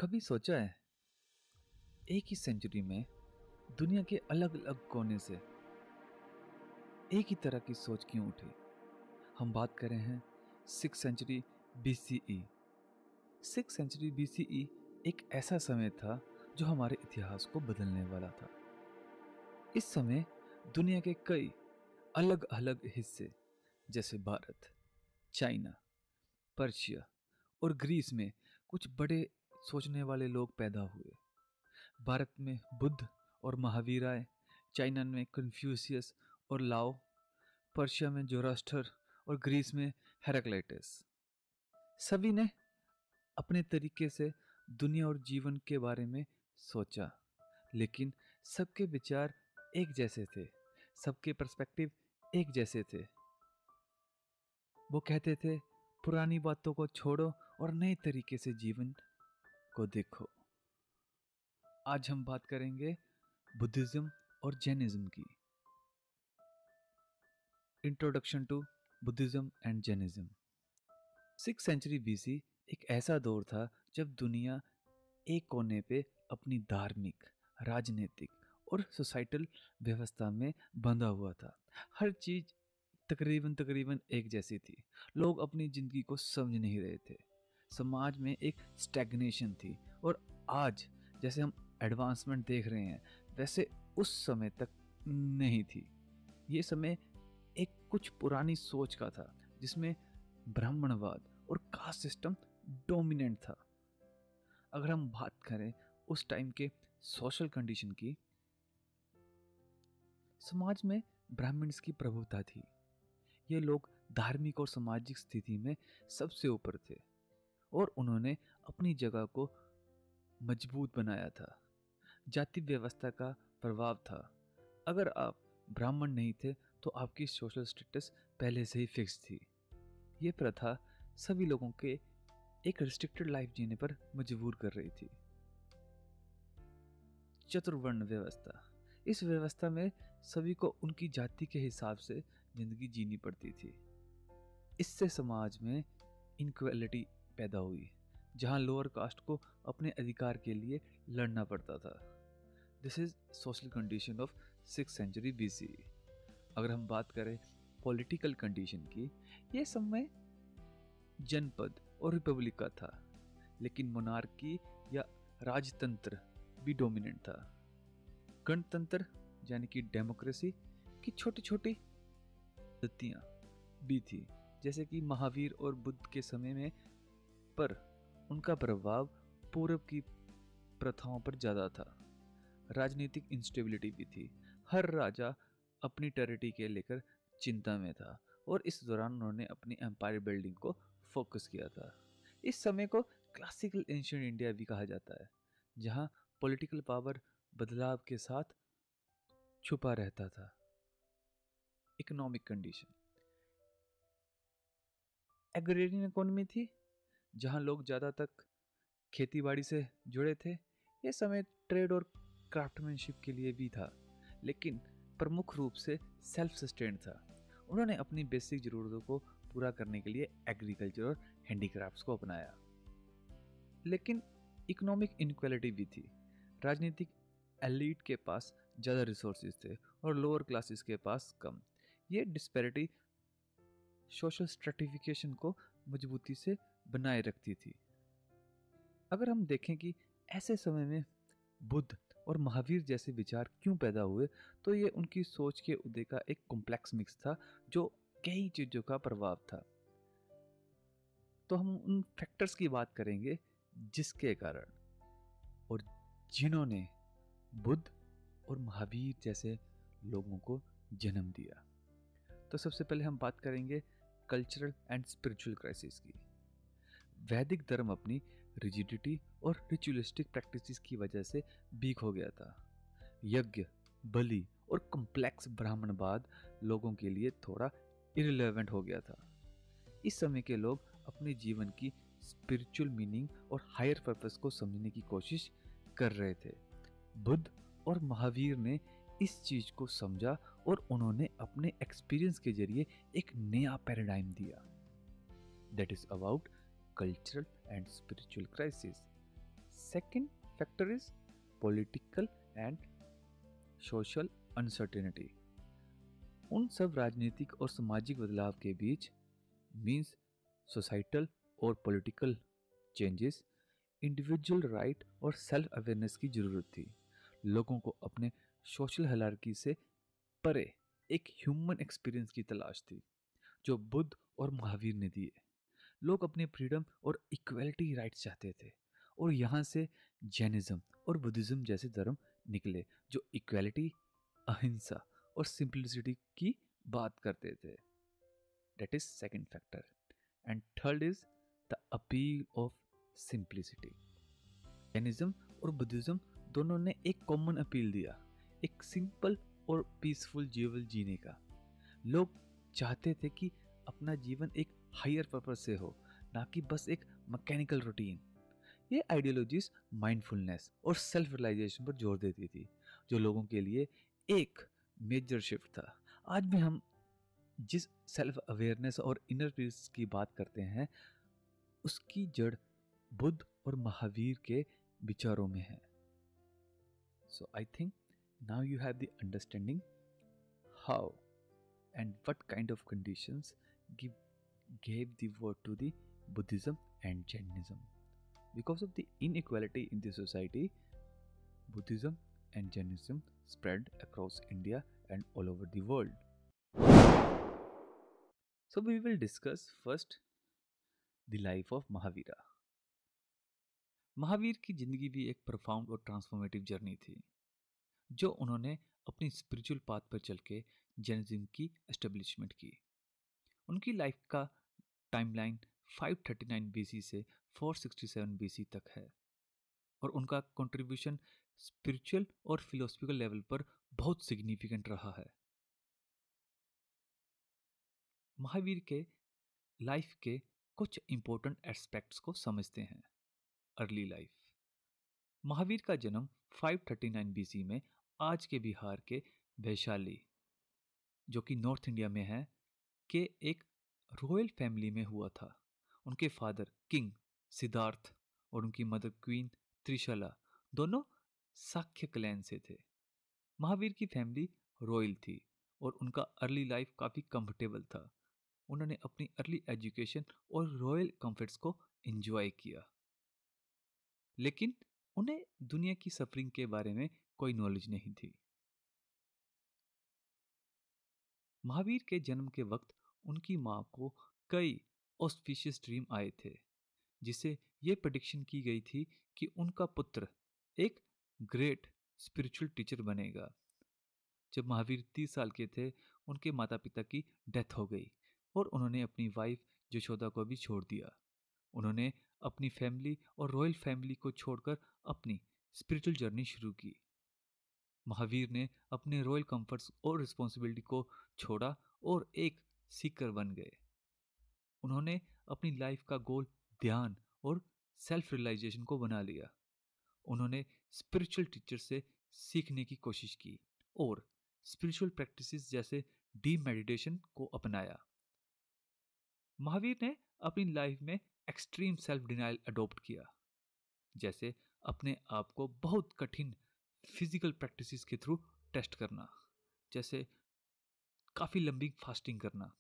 कभी सोचा है एक ही सेंचुरी में दुनिया के अलग अलग कोने से एक ही तरह की सोच क्यों उठी। हम बात कर रहे हैं 6 सेंचुरी BCE। 6 सेंचुरी BCE एक ऐसा समय था जो हमारे इतिहास को बदलने वाला था। इस समय दुनिया के कई अलग अलग हिस्से जैसे भारत, चाइना, पर्शिया और ग्रीस में कुछ बड़े सोचने वाले लोग पैदा हुए। भारत में बुद्ध और महावीर आए, चाइना में कन्फ्यूशियस और लाओ, पर्शिया में जोरास्टर और ग्रीस में हेराक्लिटस। सभी ने अपने तरीके से दुनिया और जीवन के बारे में सोचा, लेकिन सबके विचार एक जैसे थे, सबके पर्सपेक्टिव एक जैसे थे। वो कहते थे पुरानी बातों को छोड़ो और नए तरीके से जीवन को देखो। आज हम बात करेंगे बुद्धिज्म और जैनिज्म की। Introduction to Buddhism and Jainism. 6 century BC एक ऐसा दौर था जब दुनिया एक कोने पे अपनी धार्मिक, राजनीतिक और सोसाइटल व्यवस्था में बंधा हुआ था। हर चीज तकरीबन एक जैसी थी। लोग अपनी जिंदगी को समझ नहीं रहे थे। समाज में एक स्टैग्नेशन थी और आज जैसे हम एडवांसमेंट देख रहे हैं वैसे उस समय तक नहीं थी। ये समय एक कुछ पुरानी सोच का था जिसमें ब्राह्मणवाद और कास्ट सिस्टम डोमिनेंट था। अगर हम बात करें उस टाइम के सोशल कंडीशन की, समाज में ब्राह्मण्स की प्रभुता थी। ये लोग धार्मिक और सामाजिक स्थिति में सबसे ऊपर थे और उन्होंने अपनी जगह को मजबूत बनाया था। जाति व्यवस्था का प्रभाव था। अगर आप ब्राह्मण नहीं थे तो आपकी सोशल स्टेटस पहले से ही फिक्स थी। ये प्रथा सभी लोगों के एक रिस्ट्रिक्टेड लाइफ जीने पर मजबूर कर रही थी। चतुर्वर्ण व्यवस्था। इस व्यवस्था में सभी को उनकी जाति के हिसाब से जिंदगी जीनी पड़ती थी। इससे समाज में इनक्वलिटी पैदा हुई, जहां लोअर कास्ट को अपने अधिकार के लिए लड़ना पड़ता था। This is social condition of 6 century BCE। अगर हम बात करें पॉलिटिकल कंडीशन की, ये समय जनपद और रिपब्लिक का था, लेकिन मोनार्की या राजतंत्र भी डोमिनेंट था। गणतंत्र यानी कि डेमोक्रेसी की छोटी छोटी पद्धतियां भी थी, जैसे कि महावीर और बुद्ध के समय में, पर उनका प्रभाव पूर्व की प्रथाओं पर ज्यादा था। राजनीतिक इंस्टेबिलिटी भी थी। हर राजा अपनी टेरिटरी के लेकर चिंता में था और इस दौरान उन्होंने अपनी एम्पायर बिल्डिंग को फोकस किया था। इस समय को क्लासिकल एंशिएंट इंडिया भी कहा जाता है, जहां पॉलिटिकल पावर बदलाव के साथ छुपा रहता था। Economic condition. एग्रेरियन इकोनॉमी थी, जहां लोग ज़्यादा तक खेतीबाड़ी से जुड़े थे। यह समय ट्रेड और क्राफ्टमैनशिप के लिए भी था, लेकिन प्रमुख रूप से सेल्फ सस्टेन था। उन्होंने अपनी बेसिक ज़रूरतों को पूरा करने के लिए एग्रीकल्चर और हैंडीक्राफ्ट्स को अपनाया। लेकिन इकोनॉमिक इनक्वालिटी भी थी। राजनीतिक एलीट के पास ज़्यादा रिसोर्सेज थे और लोअर क्लासेस के पास कम। ये डिस्पैरिटी सोशल स्ट्रेटिफिकेशन को मजबूती से बनाए रखती थी। अगर हम देखें कि ऐसे समय में बुद्ध और महावीर जैसे विचार क्यों पैदा हुए, तो ये उनकी सोच के उदय का एक कॉम्प्लेक्स मिक्स था जो कई चीजों का प्रभाव था। तो हम उन फैक्टर्स की बात करेंगे जिसके कारण और जिन्होंने बुद्ध और महावीर जैसे लोगों को जन्म दिया। तो सबसे पहले हम बात करेंगे कल्चरल एंड स्पिरिचुअल क्राइसिस की। वैदिक धर्म अपनी रिजिडिटी और रिचुअलिस्टिक प्रैक्टिसेस की वजह से वीक हो गया था। यज्ञ, बलि और कॉम्प्लेक्स ब्राह्मणवाद लोगों के लिए थोड़ा इररिलेवेंट हो गया था। इस समय के लोग अपने जीवन की स्पिरिचुअल मीनिंग और हायर पर्पस को समझने की कोशिश कर रहे थे। बुद्ध और महावीर ने इस चीज को समझा और उन्होंने अपने एक्सपीरियंस के जरिए एक नया पैराडाइम दिया। That is about cultural and spiritual crisis. second factor is political and social uncertainty. उन सब राजनीतिक और सामाजिक बदलाव के बीच मीन्स सोसाइटल और पॉलिटिकल चेंजेस, इंडिविजुअल राइट और सेल्फ अवेयरनेस की जरूरत थी। लोगों को अपने सोशल हायरार्की से परे एक ह्यूमन एक्सपीरियंस की तलाश थी, जो बुद्ध और महावीर ने दिए। लोग अपने फ्रीडम और इक्वलिटी राइट्स चाहते थे, और यहाँ से जैनिज्म और बुद्धिज्म जैसे धर्म निकले जो इक्वलिटी, अहिंसा और सिंपलिसिटी की बात करते थे। That is second factor. And third is the appeal of simplicity. Jainism और बुद्धिज्म दोनों ने एक कॉमन अपील दिया, एक सिंपल और पीसफुल जीवन जीने का। लोग चाहते थे कि अपना जीवन एक हायर पर्पस से हो, ना कि बस एक मैकेनिकल रूटीन। ये आइडियोलॉजीज माइंडफुलनेस और सेल्फ रियलाइजेशन पर जोर देती थी, जो लोगों के लिए एक मेजर शिफ्ट था। आज भी हम जिस सेल्फ अवेयरनेस और इनर पीस की बात करते हैं, उसकी जड़ बुद्ध और महावीर के विचारों में है। So I think now you have the understanding how and what kind of conditions gave the word to the Buddhism and Jainism. Because of the inequality in the society, Buddhism and Jainism spread across India and all over the world. So we will discuss first the life of Mahavira. Mahavir की जिंदगी भी एक profound और transformative journey थी, जो उन्होंने अपनी spiritual path पर चल के जैनिज्म की एस्टेब्लिशमेंट की। उनकी लाइफ का टाइमलाइन 539 बीसी से 467 बीसी तक है, और उनका कंट्रीब्यूशन स्पिरिचुअल और फिलोसफिकल लेवल पर बहुत सिग्निफिकेंट रहा है। महावीर के लाइफ के कुछ इंपॉर्टेंट एस्पेक्ट्स को समझते हैं। Early life. महावीर का जन्म 539 बीसी में आज के बिहार के वैशाली, जो कि नॉर्थ इंडिया में है, के एक रॉयल फैमिली में हुआ था। उनके फादर किंग सिद्धार्थ और उनकी मदर क्वीन त्रिशला दोनों साक्य क्लैन से थे। महावीर की फैमिली रॉयल थी और उनका अर्ली लाइफ काफ़ी कंफर्टेबल था। उन्होंने अपनी अर्ली एजुकेशन और रॉयल कंफर्ट्स को एंजॉय किया, लेकिन उन्हें दुनिया की सफरिंग के बारे में कोई नॉलेज नहीं थी। महावीर के जन्म के वक्त उनकी माँ को कई ऑस्पिशियस ड्रीम आए थे, जिसे ये प्रेडिक्शन की गई थी कि उनका पुत्र एक ग्रेट स्पिरिचुअल टीचर बनेगा। जब महावीर 30 साल के थे, उनके माता पिता की डेथ हो गई और उन्होंने अपनी वाइफ यशोदा को भी छोड़ दिया। उन्होंने अपनी फैमिली और रॉयल फैमिली को छोड़कर अपनी स्पिरिचुअल जर्नी शुरू की। महावीर ने अपने रॉयल कंफर्ट्स और रिस्पॉन्सिबिलिटी को छोड़ा और एक सीकर बन गए। उन्होंने अपनी लाइफ का गोल ध्यान और सेल्फ रियलाइजेशन को बना लिया। उन्होंने स्पिरिचुअल टीचर से सीखने की कोशिश की और स्पिरिचुअल प्रैक्टिसेस जैसे डीप मेडिटेशन को अपनाया। महावीर ने अपनी लाइफ में एक्सट्रीम सेल्फ डिनायल अडॉप्ट किया, जैसे अपने आप को बहुत कठिन फिजिकल प्रैक्टिसेस के थ्रू टेस्ट करना, जैसे काफ़ी लंबी फास्टिंग करना।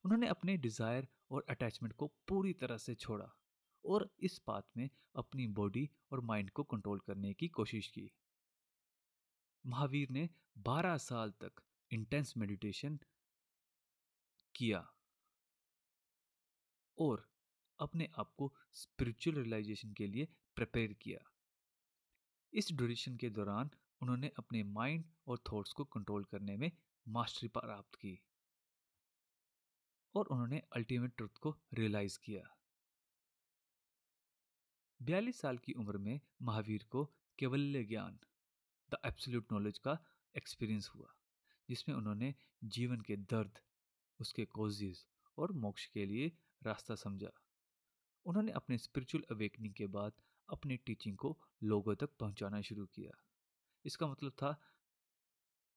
उन्होंने अपने डिज़ायर और अटैचमेंट को पूरी तरह से छोड़ा और इस बात में अपनी बॉडी और माइंड को कंट्रोल करने की कोशिश की। महावीर ने 12 साल तक इंटेंस मेडिटेशन किया और अपने आप को स्पिरिचुअल रियलाइजेशन के लिए प्रिपेयर किया। इस ड्यूरेशन के दौरान उन्होंने अपने माइंड और थॉट्स को कंट्रोल करने में मास्टरी प्राप्त की और उन्होंने अल्टीमेट ट्रुथ को रियलाइज किया। 42 साल की उम्र में महावीर को केवल्य ज्ञान, द एब्सोल्यूट नॉलेज का एक्सपीरियंस हुआ, जिसमें उन्होंने जीवन के दर्द, उसके कॉजेज और मोक्ष के लिए रास्ता समझा। उन्होंने अपने स्पिरिचुअल अवेकनिंग के बाद अपनी टीचिंग को लोगों तक पहुंचाना शुरू किया। इसका मतलब था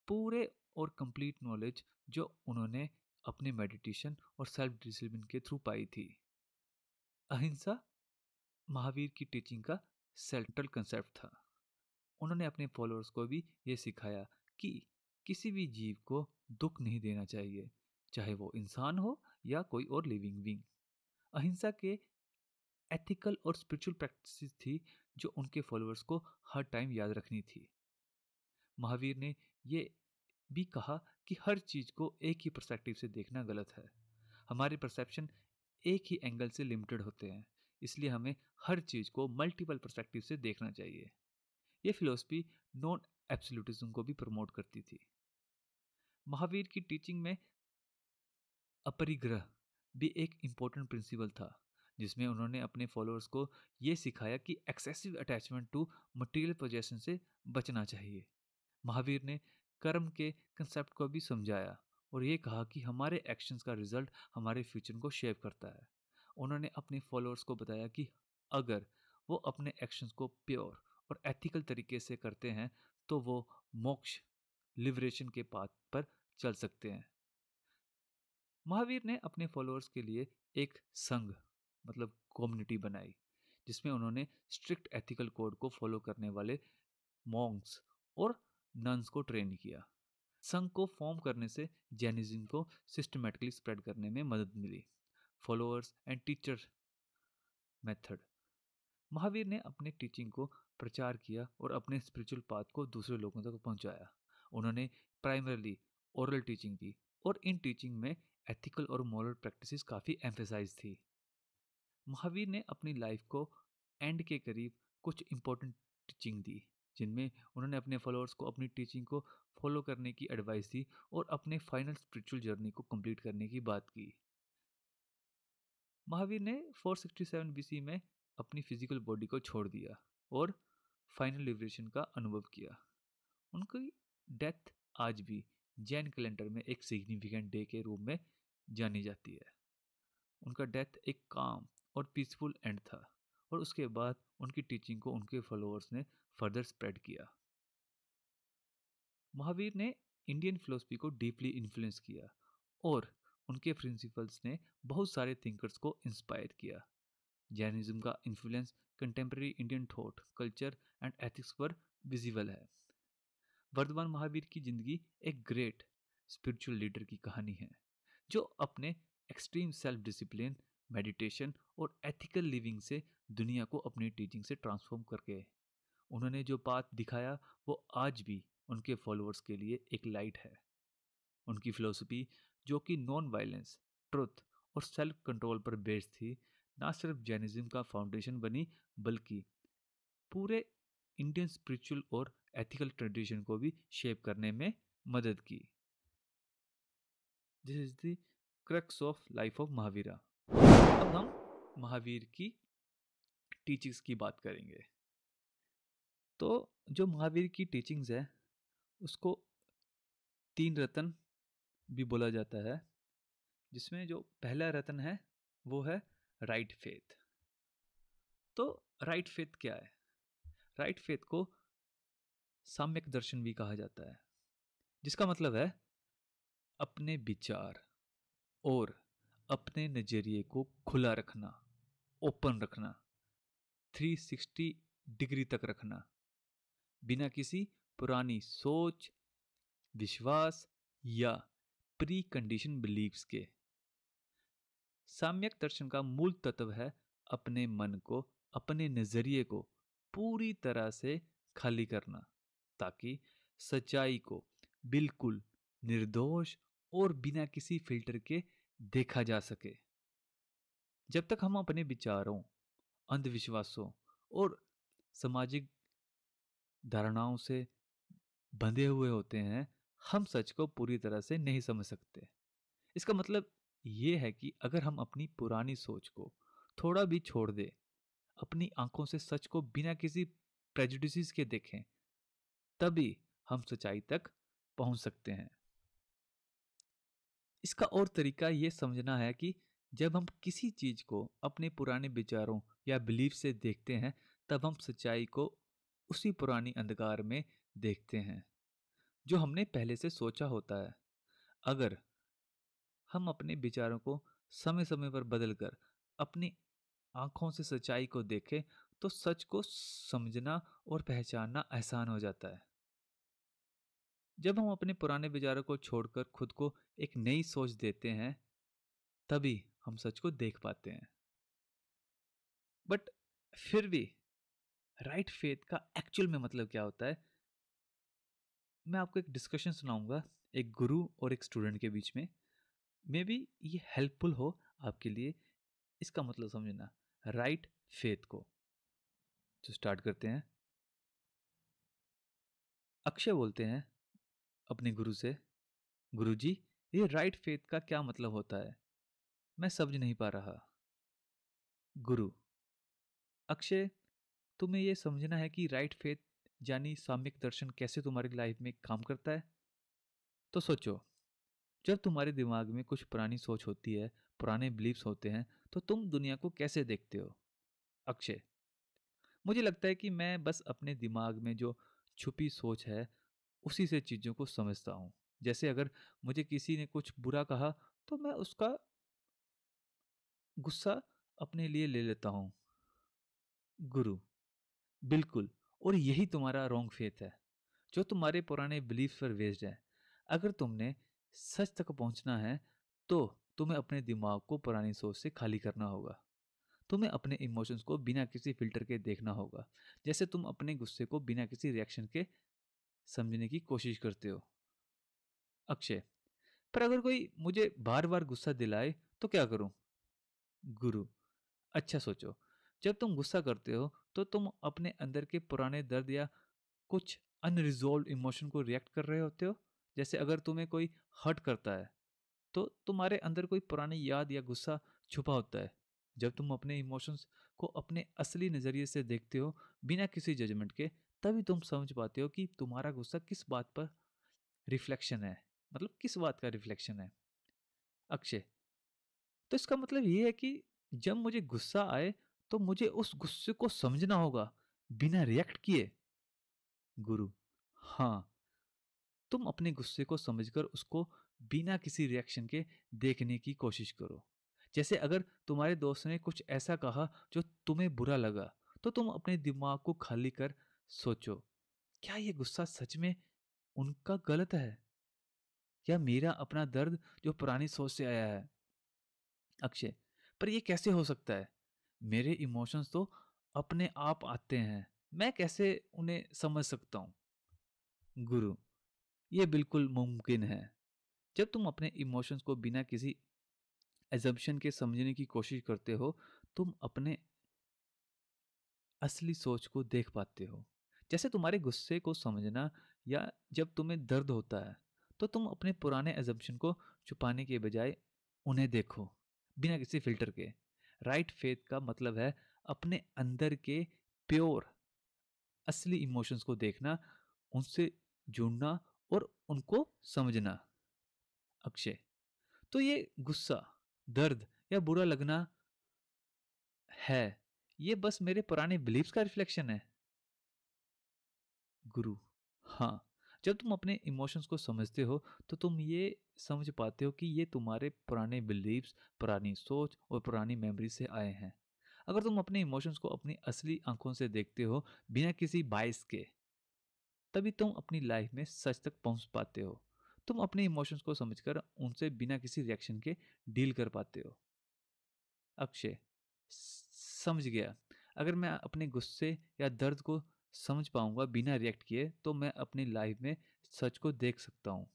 पूरे और कंप्लीट नॉलेज जो उन्होंने अपने मेडिटेशन और सेल्फ डिसिप्लिन के थ्रू पाई थी। अहिंसा महावीर की टीचिंग का सेंट्रल कंसेप्ट था। उन्होंने अपने फॉलोअर्स को भी ये सिखाया कि किसी भी जीव को दुख नहीं देना चाहिए, चाहे वो इंसान हो या कोई और लिविंग बीइंग। अहिंसा के एथिकल और स्पिरिचुअल प्रैक्टिसेस थी जो उनके फॉलोअर्स को हर टाइम याद रखनी थी। महावीर ने ये भी कहा कि हर चीज को एक ही पर्सपेक्टिव से देखना गलत है। हमारे परसेप्शन एक ही एंगल से लिमिटेड होते हैं, इसलिए हमें हर चीज को मल्टीपल पर्सपेक्टिव से देखना चाहिए। ये फिलॉसफी नॉन एब्सोल्यूटिज्म को भी प्रमोट करती थी। महावीर की टीचिंग में अपरिग्रह भी एक इम्पोर्टेंट प्रिंसिपल था, जिसमें उन्होंने अपने फॉलोअर्स को ये सिखाया कि excessive attachment to material possession से बचना चाहिए। महावीर ने कर्म के कंसेप्ट को भी समझाया और ये कहा कि हमारे एक्शंस का रिजल्ट हमारे फ्यूचर को शेप करता है। उन्होंने अपने फॉलोअर्स को बताया कि अगर वो अपने एक्शंस को प्योर और एथिकल तरीके से करते हैं तो वो मोक्ष लिबरेशन के पाथ पर चल सकते हैं। महावीर ने अपने फॉलोअर्स के लिए एक संघ मतलब कम्युनिटी बनाई, जिसमें उन्होंने स्ट्रिक्ट एथिकल कोड को फॉलो करने वाले मॉन्क्स और नन्स को ट्रेन किया। संघ को फॉर्म करने से जैनिज्म को सिस्टमेटिकली स्प्रेड करने में मदद मिली। Followers and teacher method. Mahavir ने अपने टीचिंग को प्रचार किया और अपने स्पिरिचुअल पाथ को दूसरे लोगों तक पहुंचाया। उन्होंने प्राइमरली ओरल टीचिंग दी और इन टीचिंग में एथिकल और मॉरल प्रैक्टिसेस काफ़ी एम्फेसाइज थी। महावीर ने अपनी लाइफ को एंड के करीब कुछ इंपॉर्टेंट टीचिंग दी, जिनमें उन्होंने अपने फॉलोअर्स को अपनी टीचिंग को फॉलो करने की एडवाइस दी और अपने फाइनल स्पिरिचुअल जर्नी को कंप्लीट करने की बात की। महावीर ने 467 बीसी में अपनी फिजिकल बॉडी को छोड़ दिया और फाइनल लिबरेशन का अनुभव किया। उनकी डेथ आज भी जैन कैलेंडर में एक सिग्निफिकेंट डे के रूप में जानी जाती है। उनका डेथ एक काम और पीसफुल एंड था और उसके बाद उनकी टीचिंग को उनके फॉलोअर्स ने फर्दर स्प्रेड किया। महावीर ने इंडियन फिलोसफी को डीपली इन्फ्लुएंस किया और उनके प्रिंसिपल्स ने बहुत सारे थिंकर्स को इंस्पायर किया। जैनिज्म का influence contemporary Indian thought, culture and ethics पर विजिबल है। वर्धमान महावीर की जिंदगी एक ग्रेट स्पिरिचुअल लीडर की कहानी है, जो अपने एक्सट्रीम सेल्फ डिसिप्लिन, मेडिटेशन और एथिकल लिविंग से दुनिया को अपनी टीचिंग से ट्रांसफॉर्म करके उन्होंने जो पाथ दिखाया वो आज भी उनके फॉलोअर्स के लिए एक लाइट है। उनकी फिलोसफी जो कि नॉन वायलेंस, ट्रुथ और सेल्फ कंट्रोल पर बेस्ड थी, ना सिर्फ जैनिज्म का फाउंडेशन बनी बल्कि पूरे इंडियन स्पिरिचुअल और एथिकल ट्रेडिशन को भी शेप करने में मदद की। This is the crux of life of Mahavira. अब हम महावीर की टीचिंग्स की बात करेंगे। तो जो महावीर की टीचिंग्स है उसको तीन रत्न भी बोला जाता है, जिसमें जो पहला रत्न है वो है राइट फेथ। तो राइट फेथ क्या है? राइट फेथ को साम्यक दर्शन भी कहा जाता है, जिसका मतलब है अपने विचार और अपने नजरिए को खुला रखना, ओपन रखना, 360 डिग्री तक रखना, बिना किसी पुरानी सोच, विश्वास या प्री कंडीशन बिलीव्स के। साम्यक दर्शन का मूल तत्व है अपने मन को, अपने नजरिए को पूरी तरह से खाली करना, ताकि सच्चाई को बिल्कुल निर्दोष और बिना किसी फिल्टर के देखा जा सके। जब तक हम अपने विचारों, अंधविश्वासों और सामाजिक धारणाओं से बंधे हुए होते हैं, हम सच को पूरी तरह से नहीं समझ सकते। इसका मतलब ये है कि अगर हम अपनी पुरानी सोच को थोड़ा भी छोड़ दें, अपनी आंखों से सच को बिना किसी प्रेजुडिसेस के देखें, तभी हम सच्चाई तक पहुंच सकते हैं। इसका और तरीका ये समझना है कि जब हम किसी चीज को अपने पुराने विचारों या बिलीफ से देखते हैं, तब हम सच्चाई को उसी पुरानी अंधकार में देखते हैं जो हमने पहले से सोचा होता है। अगर हम अपने विचारों को समय समय पर बदलकर अपनी आंखों से सच्चाई को देखें, तो सच को समझना और पहचानना आसान हो जाता है। जब हम अपने पुराने विचारों को छोड़कर खुद को एक नई सोच देते हैं, तभी हम सच को देख पाते हैं। बट फिर भी राइट फेथ का एक्चुअल में मतलब क्या होता है? मैं आपको एक डिस्कशन सुनाऊंगा एक गुरु और एक स्टूडेंट के बीच में। मे बी ये हेल्पफुल हो आपके लिए इसका मतलब समझना, राइट फेथ को। तो स्टार्ट करते हैं। अक्षय बोलते हैं अपने गुरु से, गुरुजी, ये राइट फेथ का क्या मतलब होता है? मैं समझ नहीं पा रहा। गुरु, अक्षय, तुम्हें ये समझना है कि राइट फेथ यानी साम्यक दर्शन कैसे तुम्हारी लाइफ में काम करता है। तो सोचो, जब तुम्हारे दिमाग में कुछ पुरानी सोच होती है, पुराने बिलीव्स होते हैं, तो तुम दुनिया को कैसे देखते हो? अक्षय, मुझे लगता है कि मैं बस अपने दिमाग में जो छुपी सोच है उसी से चीज़ों को समझता हूँ। जैसे अगर मुझे किसी ने कुछ बुरा कहा तो मैं उसका गुस्सा अपने लिए ले लेता हूँ। गुरु, बिल्कुल, और यही तुम्हारा रॉन्ग फेथ है, जो तुम्हारे पुराने बिलीफ पर बेस्ड है। अगर तुमने सच तक पहुंचना है तो तुम्हें अपने दिमाग को पुरानी सोच से खाली करना होगा। तुम्हें अपने इमोशंस को बिना किसी फिल्टर के देखना होगा, जैसे तुम अपने गुस्से को बिना किसी रिएक्शन के समझने की कोशिश करते हो। अक्षय, पर अगर कोई मुझे बार बार गुस्सा दिलाए तो क्या करूं? गुरु, अच्छा सोचो, जब तुम गुस्सा करते हो तो तुम अपने अंदर के पुराने दर्द या कुछ अनरिजॉल्व इमोशन को रिएक्ट कर रहे होते हो। जैसे अगर तुम्हें कोई हर्ट करता है तो तुम्हारे अंदर कोई पुरानी याद या गुस्सा छुपा होता है। जब तुम अपने इमोशंस को अपने असली नज़रिए से देखते हो, बिना किसी जजमेंट के, तभी तुम समझ पाते हो कि तुम्हारा गुस्सा किस बात पर रिफ्लेक्शन है, मतलब किस बात का रिफ्लेक्शन है। अक्षय, तो इसका मतलब ये है कि जब मुझे गुस्सा आए तो मुझे उस गुस्से को समझना होगा बिना रिएक्ट किए। गुरु, हाँ, तुम अपने गुस्से को समझकर उसको बिना किसी रिएक्शन के देखने की कोशिश करो। जैसे अगर तुम्हारे दोस्त ने कुछ ऐसा कहा जो तुम्हें बुरा लगा, तो तुम अपने दिमाग को खाली कर सोचो, क्या ये गुस्सा सच में उनका गलत है या मेरा अपना दर्द जो पुरानी सोच से आया है? अक्षय, पर ये कैसे हो सकता है? मेरे इमोशंस तो अपने आप आते हैं, मैं कैसे उन्हें समझ सकता हूँ? गुरु, ये बिल्कुल मुमकिन है। जब तुम अपने इमोशंस को बिना किसी एजम्पशन के समझने की कोशिश करते हो, तुम अपने असली सोच को देख पाते हो। जैसे तुम्हारे गुस्से को समझना, या जब तुम्हें दर्द होता है तो तुम अपने पुराने एजम्पशन को छुपाने के बजाय उन्हें देखो बिना किसी फिल्टर के। राइट फेथ का मतलब है अपने अंदर के प्योर असली इमोशंस को देखना, उनसे जुड़ना और उनको समझना। अक्षय, तो ये गुस्सा, दर्द या बुरा लगना है, ये बस मेरे पुराने बिलीव्स का रिफ्लेक्शन है। गुरु, हाँ, जब तुम अपने इमोशंस को समझते हो तो तुम ये समझ पाते हो कि ये तुम्हारे पुराने बिलीव्स, पुरानी सोच और पुरानी मेमोरी से आए हैं। अगर तुम अपने इमोशंस को अपनी असली आंखों से देखते हो बिना किसी बाइस के, तभी तुम अपनी लाइफ में सच तक पहुंच पाते हो। तुम अपने इमोशंस को समझकर उनसे बिना किसी रिएक्शन के डील कर पाते हो। अक्षय, समझ गया। अगर मैं अपने गुस्से या दर्द को समझ पाऊंगा बिना रिएक्ट किए तो मैं अपनी लाइफ में सच को देख सकता हूँ।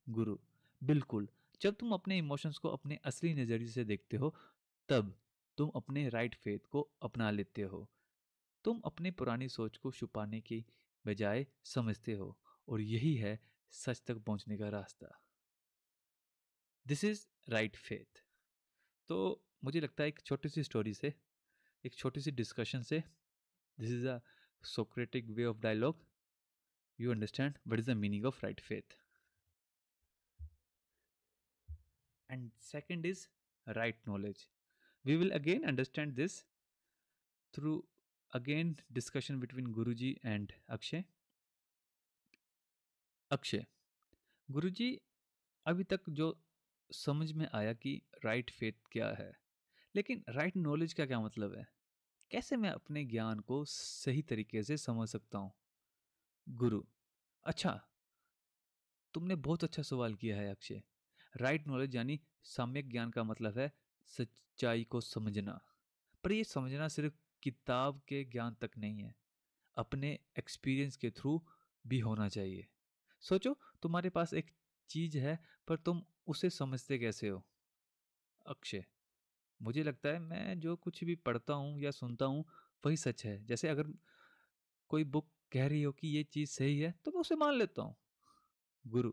गुरु, बिल्कुल, जब तुम अपने इमोशंस को अपने असली नज़रिए से देखते हो, तब तुम अपने राइट फेथ को अपना लेते हो। तुम अपनी पुरानी सोच को छुपाने की बजाय समझते हो, और यही है सच तक पहुंचने का रास्ता। This is right faith. तो मुझे लगता है एक छोटी सी स्टोरी से, एक छोटी सी डिस्कशन से, this is a Socratic way of dialogue, you understand what is the meaning of right faith. And second is right knowledge. We will again understand this through again discussion between Guruji and Akshay. Akshay, Guruji, अभी तक जो समझ में आया कि right faith क्या है, लेकिन राइट नॉलेज का क्या मतलब है? कैसे मैं अपने ज्ञान को सही तरीके से समझ सकता हूँ? गुरु: अच्छा, तुमने बहुत अच्छा सवाल किया है अक्षय। राइट नॉलेज यानी सम्यक ज्ञान का मतलब है सच्चाई को समझना। पर ये समझना सिर्फ किताब के ज्ञान तक नहीं है, अपने एक्सपीरियंस के थ्रू भी होना चाहिए। सोचो, तुम्हारे पास एक चीज है, पर तुम उसे समझते कैसे हो? अक्षय: मुझे लगता है मैं जो कुछ भी पढ़ता हूँ या सुनता हूँ वही सच है। जैसे अगर कोई बुक कह रही हो कि ये चीज सही है तो मैं उसे मान लेता हूँ। गुरु: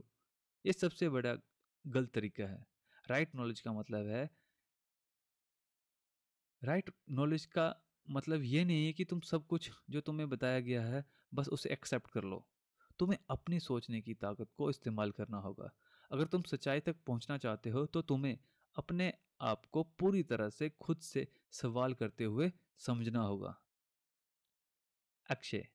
ये सबसे बड़ा गलत तरीका है। राइट नॉलेज का मतलब है राइट नॉलेज का मतलब ये नहीं है कि तुम सब कुछ जो तुम्हें बताया गया है बस उसे एक्सेप्ट कर लो। तुम्हें अपनी सोचने की ताकत को इस्तेमाल करना होगा। अगर तुम सच्चाई तक पहुंचना चाहते हो तो तुम्हें अपने आप को पूरी तरह से खुद से सवाल करते हुए समझना होगा। अक्षय: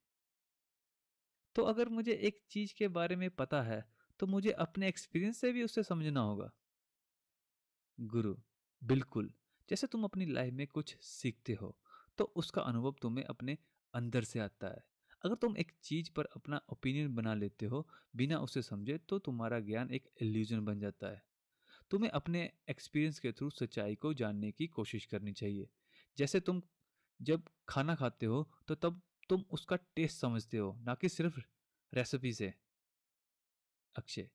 तो अगर मुझे एक चीज के बारे में पता है तो मुझे अपने एक्सपीरियंस से भी उसे समझना होगा। गुरु: बिल्कुल। जैसे तुम अपनी लाइफ में कुछ सीखते हो तो उसका अनुभव तुम्हें अपने अंदर से आता है। अगर तुम एक चीज पर अपना ओपिनियन बना लेते हो बिना उसे समझे तो तुम्हारा ज्ञान एक इल्यूजन बन जाता है। तुम्हें अपने एक्सपीरियंस के थ्रू सच्चाई को जानने की कोशिश करनी चाहिए। जैसे तुम जब खाना खाते हो तो तब तुम उसका टेस्ट समझते हो, ना कि सिर्फ रेसिपी से। अक्षय: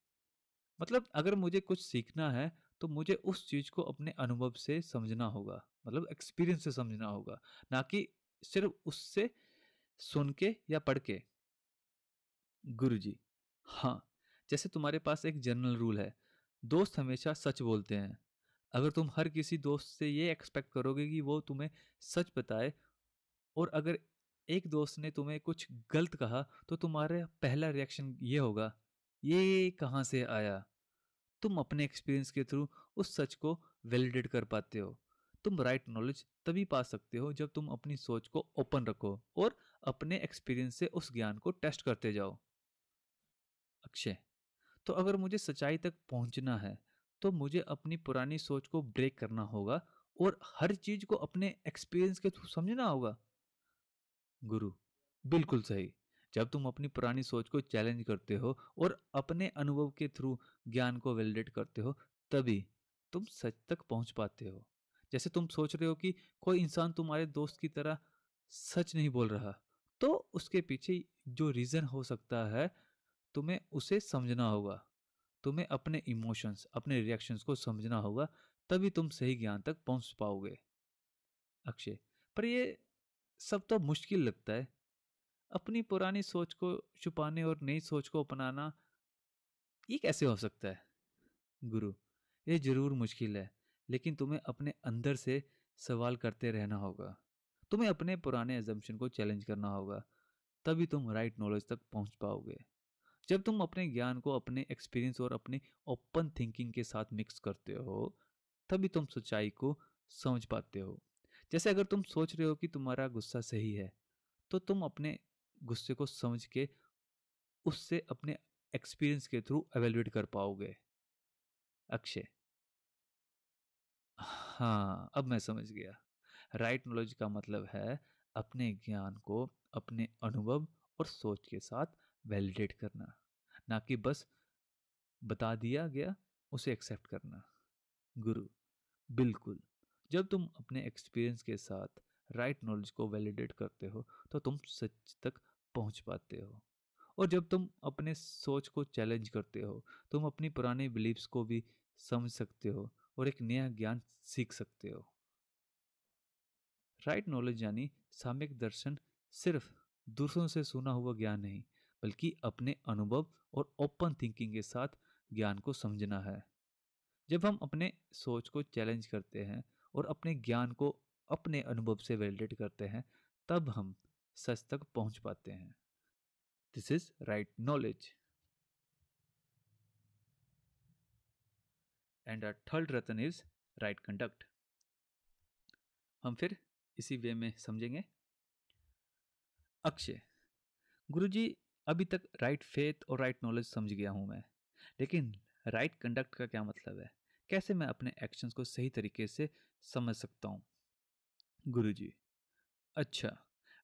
मतलब अगर मुझे कुछ सीखना है तो मुझे उस चीज को अपने अनुभव से समझना होगा, मतलब एक्सपीरियंस से समझना होगा, ना कि सिर्फ उससे सुन के या पढ़ के। गुरुजी: हाँ, जैसे तुम्हारे पास एक जनरल रूल है, दोस्त हमेशा सच बोलते हैं। अगर तुम हर किसी दोस्त से ये एक्सपेक्ट करोगे कि वो तुम्हें सच बताए, और अगर एक दोस्त ने तुम्हें कुछ गलत कहा तो तुम्हारा पहला रिएक्शन ये होगा, ये कहाँ से आया? तुम अपने एक्सपीरियंस के थ्रू उस सच को वैलिडेट कर पाते हो। तुम राइट नॉलेज तभी पा सकते हो जब तुम अपनी सोच को ओपन रखो और अपने एक्सपीरियंस से उस ज्ञान को टेस्ट करते जाओ। अक्षय: तो अगर मुझे सच्चाई तक पहुंचना है तो मुझे अपनी पुरानी सोच को ब्रेक करना होगा और हर चीज को अपने एक्सपीरियंस के थ्रू समझना होगा। गुरु: बिल्कुल सही। जब तुम अपनी पुरानी सोच को चैलेंज करते हो और अपने अनुभव के थ्रू ज्ञान को वैलिडेट करते हो, तभी तुम सच तक पहुंच पाते हो। जैसे तुम सोच रहे हो कि कोई इंसान तुम्हारे दोस्त की तरह सच नहीं बोल रहा, तो उसके पीछे जो रीजन हो सकता है तुम्हें उसे समझना होगा। तुम्हें अपने इमोशंस, अपने रिएक्शंस को समझना होगा, तभी तुम सही ज्ञान तक पहुंच पाओगे। अक्षय: पर ये सब तो मुश्किल लगता है। अपनी पुरानी सोच को छुपाने और नई सोच को अपनाना, ये कैसे हो सकता है? गुरु: ये जरूर मुश्किल है, लेकिन तुम्हें अपने अंदर से सवाल करते रहना होगा। तुम्हें अपने पुराने एजम्पशन को चैलेंज करना होगा, तभी तुम राइट नॉलेज तक पहुंच पाओगे। जब तुम अपने ज्ञान को अपने एक्सपीरियंस और अपनी ओपन थिंकिंग के साथ मिक्स करते हो, तभी तुम सच्चाई को समझ पाते हो। जैसे अगर तुम सोच रहे हो कि तुम्हारा गुस्सा सही है, तो तुम अपने गुस्से को समझ के उससे अपने एक्सपीरियंस के थ्रू एवेल्युएट कर पाओगे। अक्षय: हाँ, अब मैं समझ गया। राइट नॉलेज का मतलब है अपने ज्ञान को अपने अनुभव और सोच के साथ वैलिडेट करना, ना कि बस बता दिया गया उसे एक्सेप्ट करना। गुरु: बिल्कुल। जब तुम अपने एक्सपीरियंस के साथ राइट नॉलेज को वैलिडेट करते हो तो तुम सच तक पहुंच पाते हो। और जब तुम अपने सोच को चैलेंज करते हो, तुम अपनी पुरानी बिलीव्स को भी समझ सकते हो और एक नया ज्ञान सीख सकते हो। राइट नॉलेज यानी साम्यक दर्शन सिर्फ दूसरों से सुना हुआ ज्ञान नहीं, बल्कि अपने अनुभव और ओपन थिंकिंग के साथ ज्ञान को समझना है। जब हम अपने सोच को चैलेंज करते हैं और अपने ज्ञान को अपने अनुभव से वैलिडेट करते हैं, तब हम सच तक पहुंच पाते हैं। This is right knowledge. And our third Ratan is right conduct. हम फिर इसी वे में समझेंगे। अक्षय: गुरुजी, अभी तक राइट फेथ और राइट नॉलेज समझ गया हूं मैं, लेकिन राइट कंडक्ट का क्या मतलब है? कैसे मैं अपने एक्शंस को सही तरीके से समझ सकता हूँ? गुरुजी: अच्छा,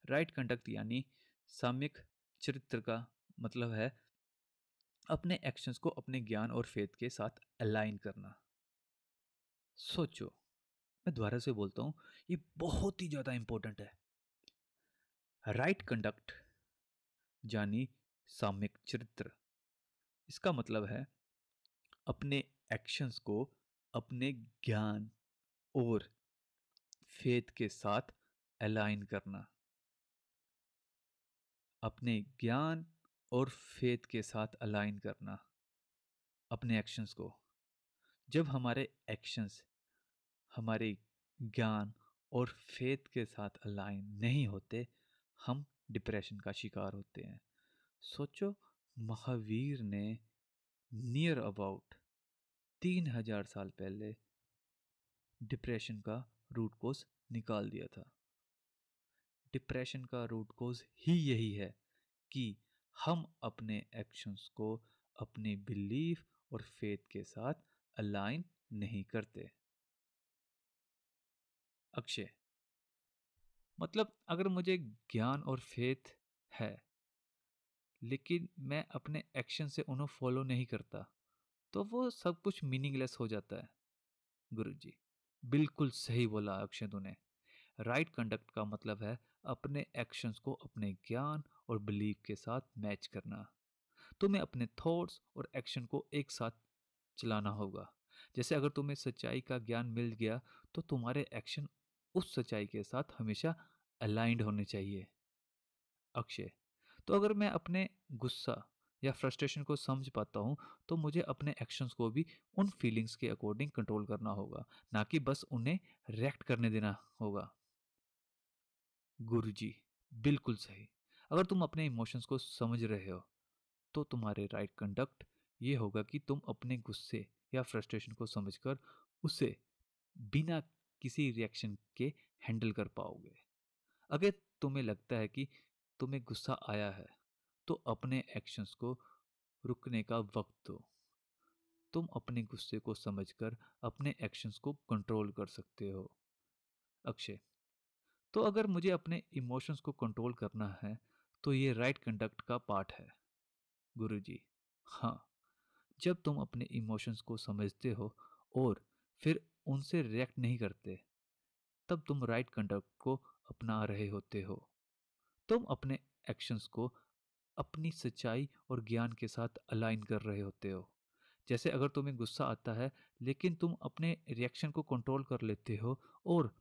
राइट कंडक्ट यानी साम्यक चरित्र का मतलब है अपने एक्शंस को अपने ज्ञान और फेथ के साथ अलाइन करना। सोचो, मैं दोबारा से बोलता हूँ, ये बहुत ही ज्यादा इंपॉर्टेंट है। राइट कंडक्ट यानी साम्यक चरित्र, इसका मतलब है अपने एक्शंस को अपने ज्ञान और फेथ के साथ अलाइन करना। अपने ज्ञान और फेथ के साथ अलाइन करना अपने एक्शंस को। जब हमारे एक्शंस हमारे ज्ञान और फेथ के साथ अलाइन नहीं होते, हम डिप्रेशन का शिकार होते हैं। सोचो, महावीर ने नियर अबाउट 3000 साल पहले डिप्रेशन का रूट कोज निकाल दिया था। डिप्रेशन का रूट कोज ही यही है कि हम अपने एक्शंस को अपने बिलीफ और फेथ के साथ अलाइन नहीं करते। अक्षय, मतलब अगर मुझे ज्ञान और फेथ है लेकिन मैं अपने एक्शन से उन्हें फॉलो नहीं करता, तो वो सब कुछ मीनिंगलेस हो जाता है। गुरुजी, बिल्कुल सही बोला अक्षय तूने। राइट कंडक्ट का मतलब है अपने एक्शंस को अपने ज्ञान और बिलीफ के साथ मैच करना। तुम्हें अपने थॉट्स और एक्शन को एक साथ चलाना होगा। जैसे अगर तुम्हें सच्चाई का ज्ञान मिल गया, तो तुम्हारे एक्शन उस सच्चाई के साथ हमेशा अलाइंड होने चाहिए। अक्षय, तो अगर मैं अपने गुस्सा या फ्रस्ट्रेशन को समझ पाता हूँ, तो मुझे अपने एक्शंस को भी उन फीलिंग्स के अकॉर्डिंग कंट्रोल करना होगा, ना कि बस उन्हें रिएक्ट करने देना होगा। गुरुजी, बिल्कुल सही। अगर तुम अपने इमोशंस को समझ रहे हो, तो तुम्हारे राइट कंडक्ट ये होगा कि तुम अपने गुस्से या फ्रस्ट्रेशन को समझकर उसे बिना किसी रिएक्शन के हैंडल कर पाओगे। अगर तुम्हें लगता है कि तुम्हें गुस्सा आया है, तो अपने एक्शंस को रुकने का वक्त दो। तुम अपने गुस्से को समझकर अपने एक्शंस को कंट्रोल कर सकते हो। अक्षय, तो अगर मुझे अपने इमोशंस को कंट्रोल करना है, तो ये राइट कंडक्ट का पार्ट है। गुरुजी, हाँ, जब तुम अपने इमोशंस को समझते हो और फिर उनसे रिएक्ट नहीं करते, तब तुम राइट कंडक्ट को अपना रहे होते हो। तुम अपने एक्शंस को अपनी सच्चाई और ज्ञान के साथ अलाइन कर रहे होते हो। जैसे अगर तुम्हें गुस्सा आता है लेकिन तुम अपने रिएक्शन को कंट्रोल कर लेते हो और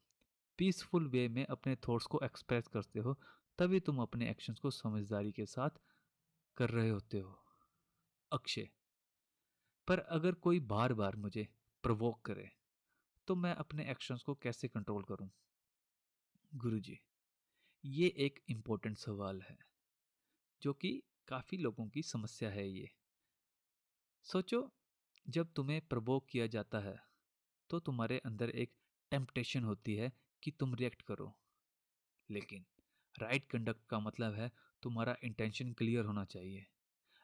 पीसफुल वे में अपने थॉट्स को एक्सप्रेस करते हो, तभी तुम अपने एक्शंस को समझदारी के साथ कर रहे होते हो। अक्षय, पर अगर कोई बार बार मुझे प्रवोक करे, तो मैं अपने एक्शंस को कैसे कंट्रोल करूं? गुरुजी, ये एक इम्पोर्टेंट सवाल है, जो कि काफी लोगों की समस्या है ये। सोचो, जब तुम्हें प्रवोक किया जाता है, तो तुम्हारे अंदर एक टेम्पटेशन होती है कि तुम रिएक्ट करो। लेकिन राइट कंडक्ट का मतलब है तुम्हारा इंटेंशन क्लियर होना चाहिए।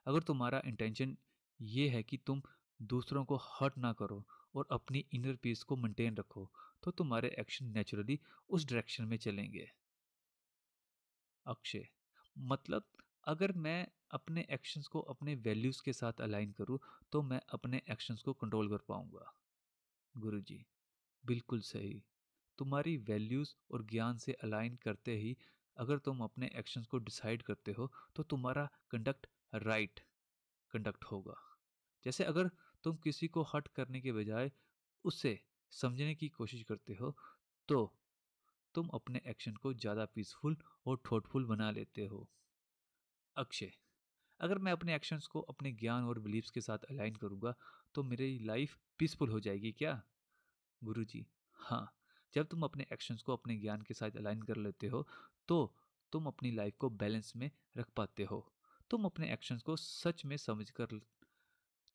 अगर तुम्हारा इंटेंशन ये है कि तुम दूसरों को हर्ट ना करो और अपनी इनर पीस को मेंटेन रखो, तो तुम्हारे एक्शन नेचुरली उस डायरेक्शन में चलेंगे। अक्षय, मतलब अगर मैं अपने एक्शंस को अपने वैल्यूज के साथ अलाइन करूं, तो मैं अपने एक्शंस को कंट्रोल कर पाऊंगा। गुरुजी, बिल्कुल सही। तुम्हारी वैल्यूज और ज्ञान से अलाइन करते ही अगर तुम अपने एक्शंस को डिसाइड करते हो, तो तुम्हारा कंडक्ट राइट कंडक्ट होगा। जैसे अगर तुम किसी को हर्ट करने के बजाय उसे समझने की कोशिश करते हो, तो तुम अपने एक्शन को ज़्यादा पीसफुल और थॉटफुल बना लेते हो। अक्षय, अगर मैं अपने एक्शंस को अपने ज्ञान और बिलीव्स के साथ अलाइन करूंगा, तो मेरी लाइफ पीसफुल हो जाएगी क्या? गुरुजी, हाँ, जब तुम अपने एक्शंस को अपने ज्ञान के साथ अलाइन कर लेते हो, तो तुम अपनी लाइफ को बैलेंस में रख पाते हो। तुम अपने एक्शंस को सच में समझकर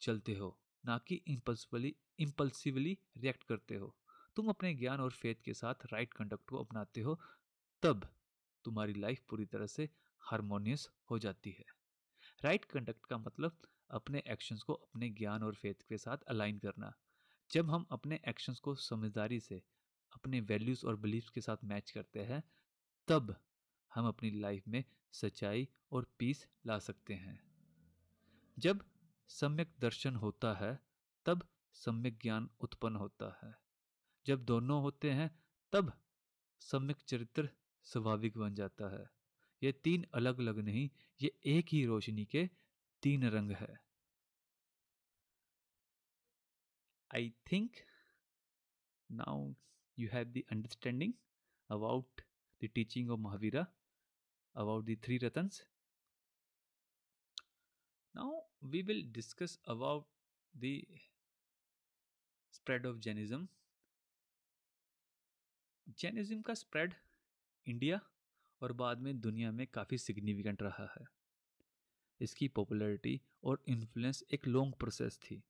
चलते हो, ना कि इम्पल्सिवली रिएक्ट करते हो। तुम अपने ज्ञान और फेथ के साथ राइट कंडक्ट को अपनाते हो, तब तुम्हारी लाइफ पूरी तरह से हारमोनियस हो जाती है। राइट कंडक्ट का मतलब अपने एक्शंस को अपने ज्ञान और फेथ के साथ अलाइन करना। जब हम अपने एक्शंस को समझदारी से अपने वैल्यूज और बिलीव्स के साथ मैच करते हैं, तब हम अपनी लाइफ में सच्चाई और पीस ला सकते हैं। जब सम्यक दर्शन होता है तब सम्यक ज्ञान उत्पन्न होता है। जब दोनों होते हैं तब सम्यक चरित्र स्वाभाविक बन जाता है। ये तीन अलग अलग नहीं, ये एक ही रोशनी के तीन रंग है। I think now you have the understanding about the teaching of Mahavira, about the three Ratans. Now we will discuss about the spread of Jainism. Jainism का स्प्रेड इंडिया और बाद में दुनिया में काफ़ी सिग्निफिकेंट रहा है। इसकी पॉपुलैरिटी और इन्फ्लुएंस एक लॉन्ग प्रोसेस थी,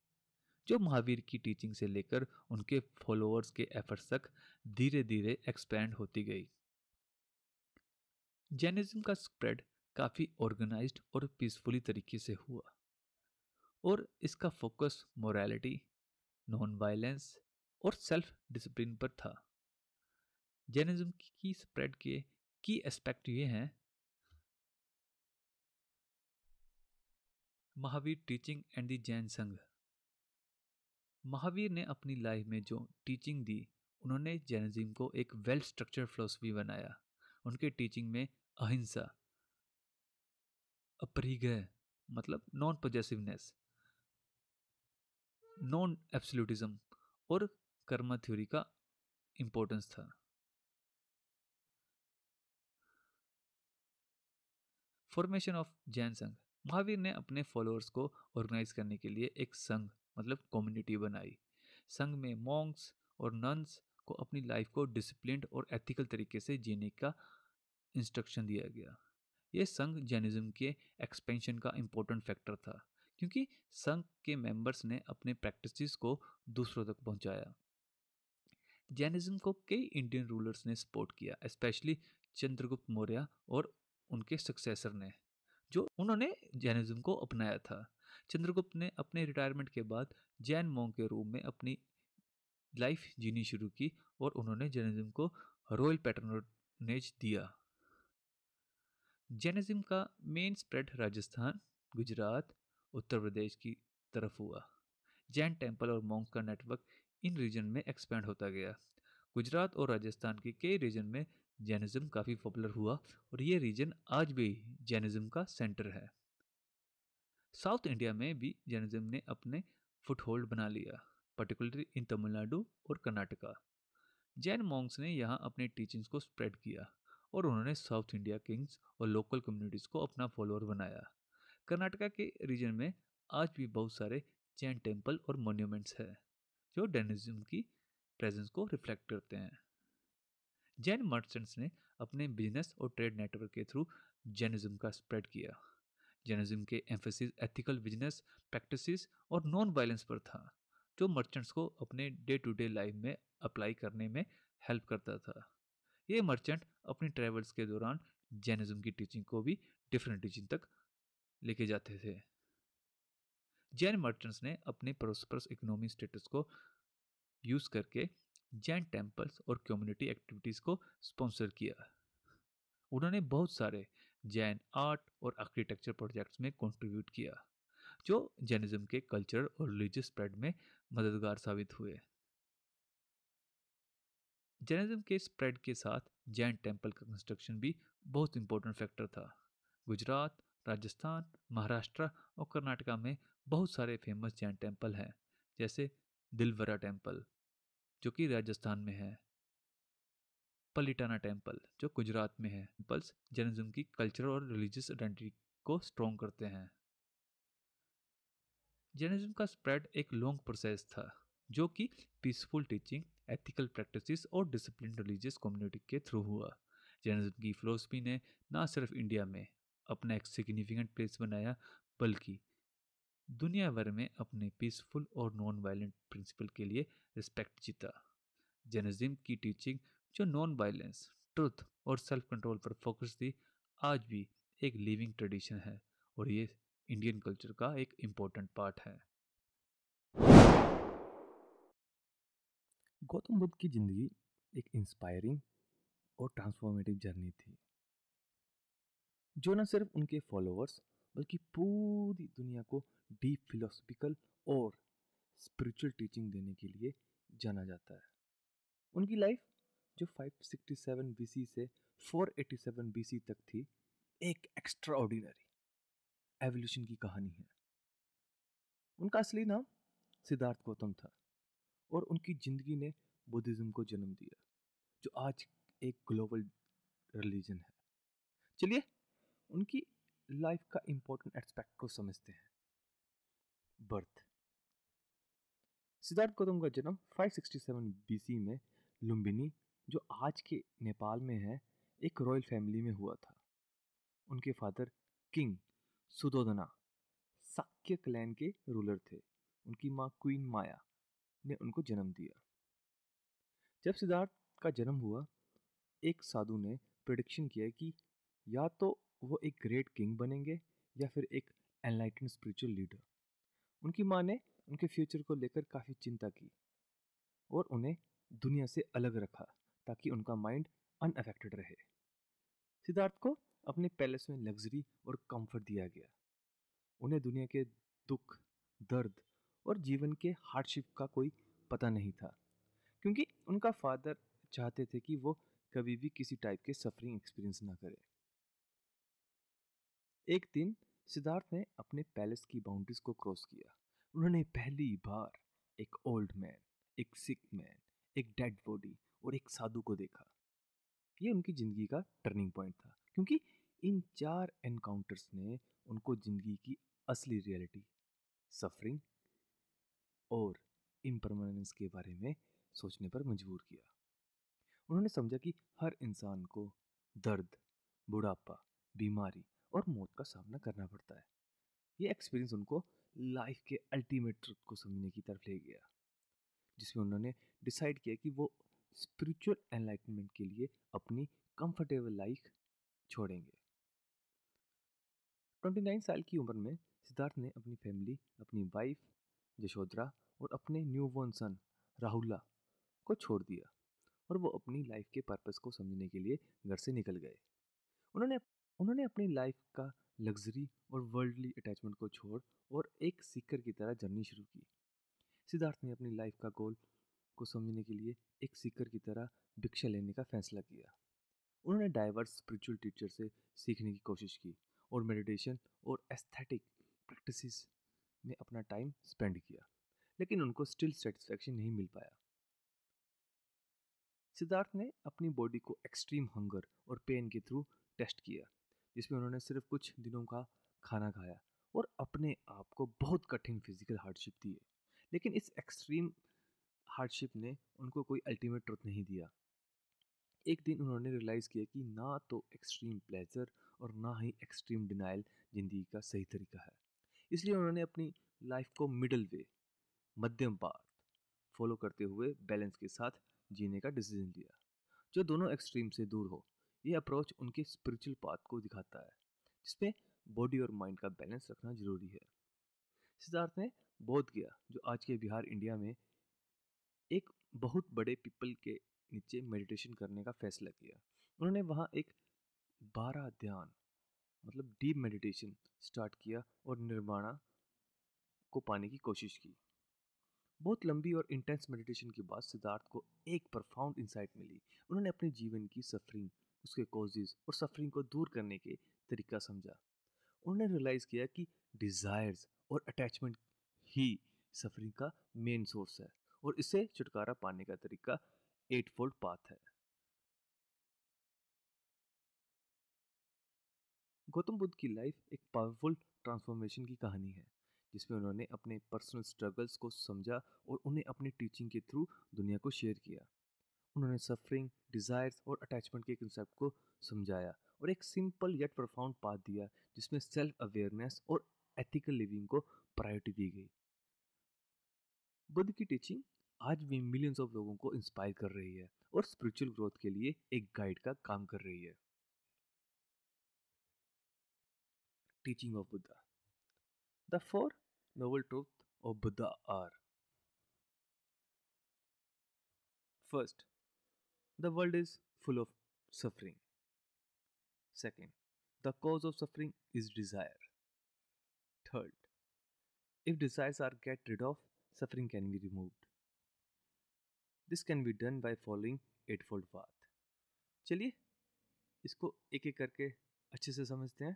जो महावीर की टीचिंग से लेकर उनके फॉलोअर्स के एफर्ट्स तक धीरे धीरे एक्सपैंड होती गई। जैनिज्म का स्प्रेड काफ़ी ऑर्गेनाइज्ड और पीसफुली तरीके से हुआ और इसका फोकस मोरालिटी, नॉन वायलेंस और सेल्फ डिसिप्लिन पर था। जैनिज्म की स्प्रेड के की एस्पेक्ट ये हैं: Mahavir teaching and the Jain संघ। महावीर ने अपनी लाइफ में जो टीचिंग दी, उन्होंने जैनिज्म को एक वेल स्ट्रक्चर्ड फिलोसफी बनाया। उनके टीचिंग में अहिंसा, अपरिग्रह मतलब नॉन पॉजेसिवनेस, नॉन एब्सोल्यूटिज्म और कर्मा थ्योरी का इंपॉर्टेंस था। फॉर्मेशन ऑफ जैन संघ। महावीर ने अपने फॉलोअर्स को ऑर्गेनाइज करने के लिए एक संघ मतलब कम्युनिटी बनाई। संघ में मॉन्क्स और नन्स को अपनी लाइफ को डिसिप्लिन्ड और एथिकल तरीके से जीने का इंस्ट्रक्शन दिया गया। यह संघ जैनिज्म के एक्सपेंशन का इम्पोर्टेंट फैक्टर था, क्योंकि संघ के मेंबर्स ने अपने प्रैक्टिसेस को दूसरों तक पहुंचाया। जैनिज्म को कई इंडियन रूलर्स ने सपोर्ट किया, स्पेशली चंद्रगुप्त मौर्य और उनके सक्सेसर ने, जो उन्होंने जैनिज्म को अपनाया था। चंद्रगुप्त ने अपने रिटायरमेंट के बाद जैन मॉन्क के रूप में अपनी लाइफ जीनी शुरू की और उन्होंने जैनिज्म को रॉयल पैटर्नेज दिया। जैनिज्म का मेन स्प्रेड राजस्थान, गुजरात, उत्तर प्रदेश की तरफ हुआ। जैन टेम्पल और मॉन्क का नेटवर्क इन रीजन में एक्सपेंड होता गया। गुजरात और राजस्थान के कई रीजन में जैनिज्म काफ़ी पॉपुलर हुआ और ये रीजन आज भी जैनिज्म का सेंटर है। साउथ इंडिया में भी जैनिज्म ने अपने फुटहोल्ड बना लिया, पर्टिकुलरली इन तमिलनाडु और कर्नाटका। जैन मॉन्क्स ने यहाँ अपने टीचिंग्स को स्प्रेड किया और उन्होंने साउथ इंडिया किंग्स और लोकल कम्युनिटीज़ को अपना फॉलोअर बनाया। कर्नाटका के रीजन में आज भी बहुत सारे जैन टेम्पल और मोन्यूमेंट्स हैं जो जैनिज्म की प्रेजेंस को रिफ्लेक्ट करते हैं। जैन मर्चेंट्स ने अपने बिजनेस और ट्रेड नेटवर्क के थ्रू जैनिज्म का स्प्रेड किया। जैनिज्म के एम्फेसिस एथिकल बिजनेस प्रैक्टिसेस और नॉन वायलेंस पर था, जो मर्चेंट्स को अपने डे टू डे लाइफ में अप्लाई करने में हेल्प करता था। ये मर्चेंट अपनी ट्रेवल्स के दौरान जैनिज्म की टीचिंग को भी डिफरेंट रीजन तक लेके जाते थे। जैन मर्चेंट्स ने अपने प्रोस्परस इकोनॉमी स्टेटस को यूज करके जैन टेम्पल्स और कम्युनिटी एक्टिविटीज को स्पॉन्सर किया। उन्होंने बहुत सारे जैन आर्ट और आर्किटेक्चर प्रोजेक्ट्स में कंट्रीब्यूट किया, जो जैनिज्म के कल्चर और रिलीजियस स्प्रेड में मददगार साबित हुए। जैनिज्म के स्प्रेड के साथ जैन टेम्पल का कंस्ट्रक्शन भी बहुत इंपॉर्टेंट फैक्टर था। गुजरात, राजस्थान, महाराष्ट्र और कर्नाटका में बहुत सारे फेमस जैन टेम्पल हैं, जैसे दिलवरा टेम्पल जो कि राजस्थान में है, पलिटाना टेम्पल जो गुजरात में है। टेम्पल्स जैनिज्म की कल्चरल और रिलीजियस आइडेंटिटी को स्ट्रॉन्ग करते हैं। जैनिज्म का स्प्रेड एक लॉन्ग प्रोसेस था, जो कि पीसफुल टीचिंग, एथिकल प्रैक्टिसेस और डिसिप्लिन रिलीजियस कम्युनिटी के थ्रू हुआ। जैनिज्म की फिलोसफी ने ना सिर्फ इंडिया में अपना एक सिग्निफिकेंट प्लेस बनाया, बल्कि दुनिया भर में अपने पीसफुल और नॉन वायलेंट प्रिंसिपल के लिए रिस्पेक्ट जीता। जैनिज्म की टीचिंग जो नॉन वायलेंस, ट्रुथ और सेल्फ कंट्रोल पर फोकस थी, आज भी एक लिविंग ट्रेडिशन है और ये इंडियन कल्चर का एक इम्पोर्टेंट पार्ट है। गौतम बुद्ध की जिंदगी एक इंस्पायरिंग और ट्रांसफॉर्मेटिव जर्नी थी, जो न सिर्फ उनके फॉलोअर्स बल्कि पूरी दुनिया को डीप फिलोसफिकल और स्पिरिचुअल टीचिंग देने के लिए जाना जाता है। उनकी लाइफ, जो 567 बीसी से 487 बीसी तक थी, एक एक्स्ट्राऑर्डिनरी एवोल्यूशन की कहानी है। उनका असली नाम सिद्धार्थ गौतम था और उनकी जिंदगी ने बुद्धिज्म को जन्म दिया, जो आज एक ग्लोबल रिलीजन है। चलिए उनकी लाइफ का इंपॉर्टेंट एस्पेक्ट को समझते हैं। बर्थ। सिद्धार्थ गौतम का जन्म 567 बीसी में लुम्बिनी, जो आज के नेपाल में है, एक रॉयल फैमिली में हुआ था। उनके father king Suddhodana Shakya clan के रूलर थे। उनकी माँ क्वीन माया ने उनको जन्म दिया। जब सिद्धार्थ का जन्म हुआ, एक साधु ने प्रेडिक्शन किया कि या तो वो एक ग्रेट किंग बनेंगे या फिर एक एनलाइटेंड स्पिरिचुअल लीडर। उनकी माँ ने उनके फ्यूचर को लेकर काफ़ी चिंता की और उन्हें दुनिया से अलग रखा ताकि उनका माइंड अनअफेक्टेड रहे। सिद्धार्थ को अपने पैलेस में लग्जरी और कंफर्ट दिया गया। उन्हें दुनिया के दुख, दर्द और जीवन के हार्डशिप का कोई पता नहीं था, क्योंकि उनका फादर चाहते थे कि वो कभी भी किसी टाइप के सफरिंग एक्सपीरियंस ना करे। एक दिन सिद्धार्थ ने अपने पैलेस की बाउंड्रीज को क्रॉस किया। उन्होंने पहली बार एक ओल्ड मैन, एक सिक मैन, एक डेड बॉडी और एक साधु को देखा। ये उनकी जिंदगी का टर्निंग पॉइंट था, क्योंकि इन चार एनकाउंटर्स ने उनको जिंदगी की असली रियलिटी, सफरिंग और इम्परमानेंस के बारे में सोचने पर मजबूर किया। उन्होंने समझा कि हर इंसान को दर्द, बुढ़ापा, बीमारी और मौत का सामना करना पड़ता है। ये एक्सपीरियंस उनको लाइफ के अल्टीमेट ट्रुथ को समझने की तरफ ले गया, जिसमें उन्होंने डिसाइड किया कि वो स्पिरिचुअल एनलाइटनमेंट के लिए अपनी कंफर्टेबल लाइफ छोड़ेंगे। 29 साल की उम्र में सिद्धार्थ ने अपनी फैमिली, अपनी वाइफ यशोधरा और अपने न्यू बॉर्न सन राहुला को छोड़ दिया और वो अपनी लाइफ के पर्पस को समझने के लिए घर से निकल गए। उन्होंने उन्होंने अपनी लाइफ का लग्जरी और वर्ल्डली अटैचमेंट को छोड़ और एक सीकर की तरह जर्नी शुरू की। सिद्धार्थ ने अपनी लाइफ का गोल को समझने के लिए एक सीकर की तरह भिक्षा लेने का फैसला किया। उन्होंने डाइवर्स स्पिरिचुअल टीचर से सीखने की कोशिश की और मेडिटेशन और एस्थेटिक प्रैक्टिसेस में अपना टाइम स्पेंड किया, लेकिन उनको स्टिल सेटिस्फैक्शन नहीं मिल पाया। सिद्धार्थ ने अपनी बॉडी को एक्सट्रीम हंगर और पेन के थ्रू टेस्ट किया, जिसमें उन्होंने सिर्फ कुछ दिनों का खाना खाया और अपने आप को बहुत कठिन फिजिकल हार्डशिप दिए। लेकिन इस एक्सट्रीम हार्डशिप ने उनको कोई अल्टीमेट ट्रुथ नहीं दिया। एक दिन उन्होंने रियलाइज़ किया कि ना तो एक्सट्रीम प्लेजर और ना ही एक्सट्रीम डिनाइल ज़िंदगी का सही तरीका है। इसलिए उन्होंने अपनी लाइफ को मिडल वे, मध्यम पाथ फॉलो करते हुए बैलेंस के साथ जीने का डिसीजन लिया, जो दोनों एक्सट्रीम से दूर हो। ये अप्रोच उनके स्पिरिचुअल पाथ को दिखाता है, जिसमें बॉडी और माइंड का बैलेंस रखना जरूरी है। सिद्धार्थ ने बोध गया, जो आज के बिहार इंडिया में एक बहुत बड़े पीपल के नीचे मेडिटेशन करने का फैसला किया। उन्होंने वहाँ एक 12 ध्यान, मतलब डीप मेडिटेशन स्टार्ट किया और निर्वाणा को पाने की कोशिश की। बहुत लंबी और इंटेंस मेडिटेशन के बाद सिद्धार्थ को एक प्रफाउंड इंसाइट मिली। उन्होंने अपने जीवन की सफरिंग, उसके कॉजेज और सफरिंग को दूर करने के तरीका समझा। उन्होंने रियलाइज किया कि डिजायर्स और अटैचमेंट ही सफरिंग का मेन सोर्स है और इससे छुटकारा पाने का तरीका एट फोल्ड पाथ है। गौतम बुद्ध की लाइफ एक पावरफुल ट्रांसफॉर्मेशन की कहानी है, जिसमें उन्होंने अपने पर्सनल स्ट्रगल्स को समझा और उन्हें अपनी टीचिंग के थ्रू दुनिया को शेयर किया। उन्होंने सफरिंग, डिजायर्स और अटैचमेंट के कंसेप्ट को समझाया और एक सिंपल येट प्रोफाउंड पाथ दिया, जिसमें सेल्फ अवेयरनेस और एथिकल लिविंग को प्रायोरिटी दी गई। बुद्ध की टीचिंग आज भी मिलियंस ऑफ लोगों को इंस्पायर कर रही है और स्पिरिचुअल ग्रोथ के लिए एक गाइड का काम कर रही है। Teaching of Buddha. The four noble truths of Buddha are: first, the world is full of suffering. Second, the cause of suffering is desire. Third, if desires are get rid of, suffering can be removed. This can be done by following eightfold path. चलिए इसको एक एक करके अच्छे से समझते हैं.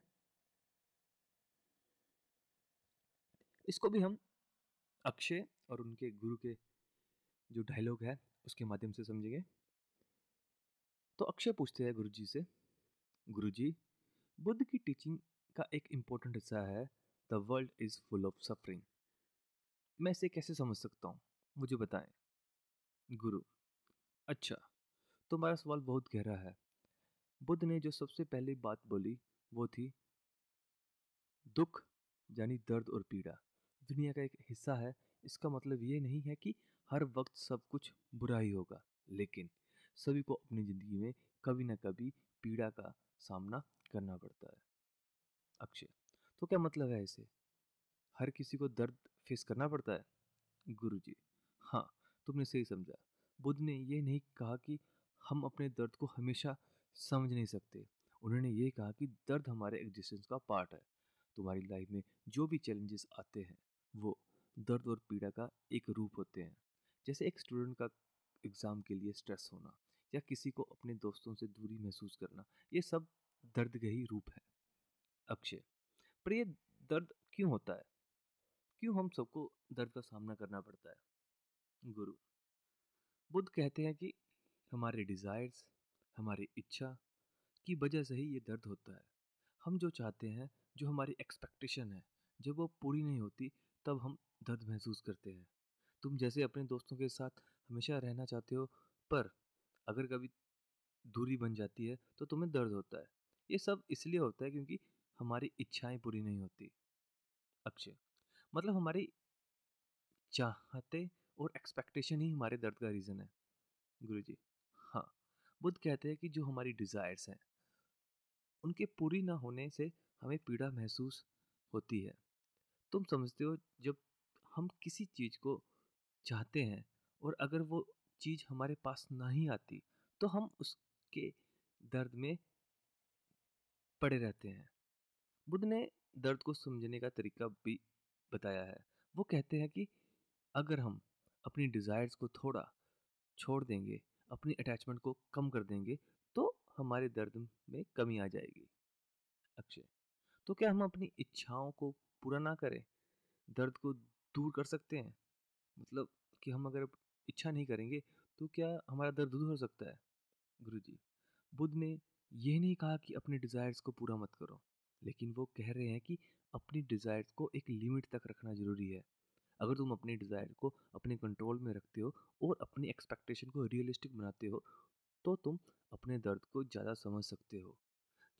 इसको भी हम अक्षय और उनके गुरु के जो डायलॉग है उसके माध्यम से समझेंगे. तो अक्षय पूछते हैं गुरुजी से, गुरुजी, बुद्ध की टीचिंग का एक इम्पोर्टेंट हिस्सा है the world is full of suffering. मैं इसे कैसे समझ सकता हूँ, मुझे बताएं. गुरु, अच्छा, तुम्हारा सवाल बहुत गहरा है. बुद्ध ने जो सबसे पहली बात बोली वो थी दुख, यानी दर्द और पीड़ा दुनिया का एक हिस्सा है. इसका मतलब ये नहीं है कि हर वक्त सब कुछ बुरा ही होगा, लेकिन सभी को अपनी जिंदगी में कभी ना कभी पीड़ा का सामना करना पड़ता है. अक्षय, तो क्या मतलब है इसे, हर किसी को दर्द फेस करना पड़ता है? गुरुजी, हाँ, तुमने सही समझा. बुद्ध ने ये नहीं कहा कि हम अपने दर्द को हमेशा समझ नहीं सकते. उन्होंने ये कहा कि दर्द हमारे एग्जिस्टेंस का पार्ट है. तुम्हारी लाइफ में जो भी चैलेंजेस आते हैं वो दर्द और पीड़ा का एक रूप होते हैं. जैसे एक स्टूडेंट का एग्ज़ाम के लिए स्ट्रेस होना या किसी को अपने दोस्तों से दूरी महसूस करना, ये सब दर्द के ही रूप है. अक्षय, पर ये दर्द क्यों होता है, क्यों हम सबको दर्द का सामना करना पड़ता है? गुरु, बुद्ध कहते हैं कि हमारे डिज़ायर्स, हमारी इच्छा की वजह से ही ये दर्द होता है. हम जो चाहते हैं, जो हमारी एक्सपेक्टेशन है, जब वो पूरी नहीं होती तब हम दर्द महसूस करते हैं. तुम जैसे अपने दोस्तों के साथ हमेशा रहना चाहते हो, पर अगर कभी दूरी बन जाती है तो तुम्हें दर्द होता है. ये सब इसलिए होता है क्योंकि हमारी इच्छाएं पूरी नहीं होती. अक्षय, मतलब हमारी चाहते और एक्सपेक्टेशन ही हमारे दर्द का रीज़न है? गुरुजी, हाँ, बुद्ध कहते हैं कि जो हमारी डिज़ायर्स हैं उनके पूरी ना होने से हमें पीड़ा महसूस होती है. तुम समझते हो, जब हम किसी चीज़ को चाहते हैं और अगर वो चीज़ हमारे पास नहीं आती तो हम उसके दर्द में पड़े रहते हैं. बुद्ध ने दर्द को समझने का तरीका भी बताया है. वो कहते हैं कि अगर हम अपनी डिज़ायर्स को थोड़ा छोड़ देंगे, अपनी अटैचमेंट को कम कर देंगे, तो हमारे दर्द में कमी आ जाएगी. अक्षय, तो क्या हम अपनी इच्छाओं को पूरा ना करें दर्द को दूर कर सकते हैं? मतलब कि हम अगर इच्छा नहीं करेंगे तो क्या हमारा दर्द दूर हो सकता है? गुरुजी, बुद्ध ने ये नहीं कहा कि अपने डिज़ायर्स को पूरा मत करो, लेकिन वो कह रहे हैं कि अपनी डिज़ायर्स को एक लिमिट तक रखना ज़रूरी है. अगर तुम अपनी डिज़ायर को अपने कंट्रोल में रखते हो और अपनी एक्सपेक्टेशन को रियलिस्टिक बनाते हो तो तुम अपने दर्द को ज़्यादा समझ सकते हो.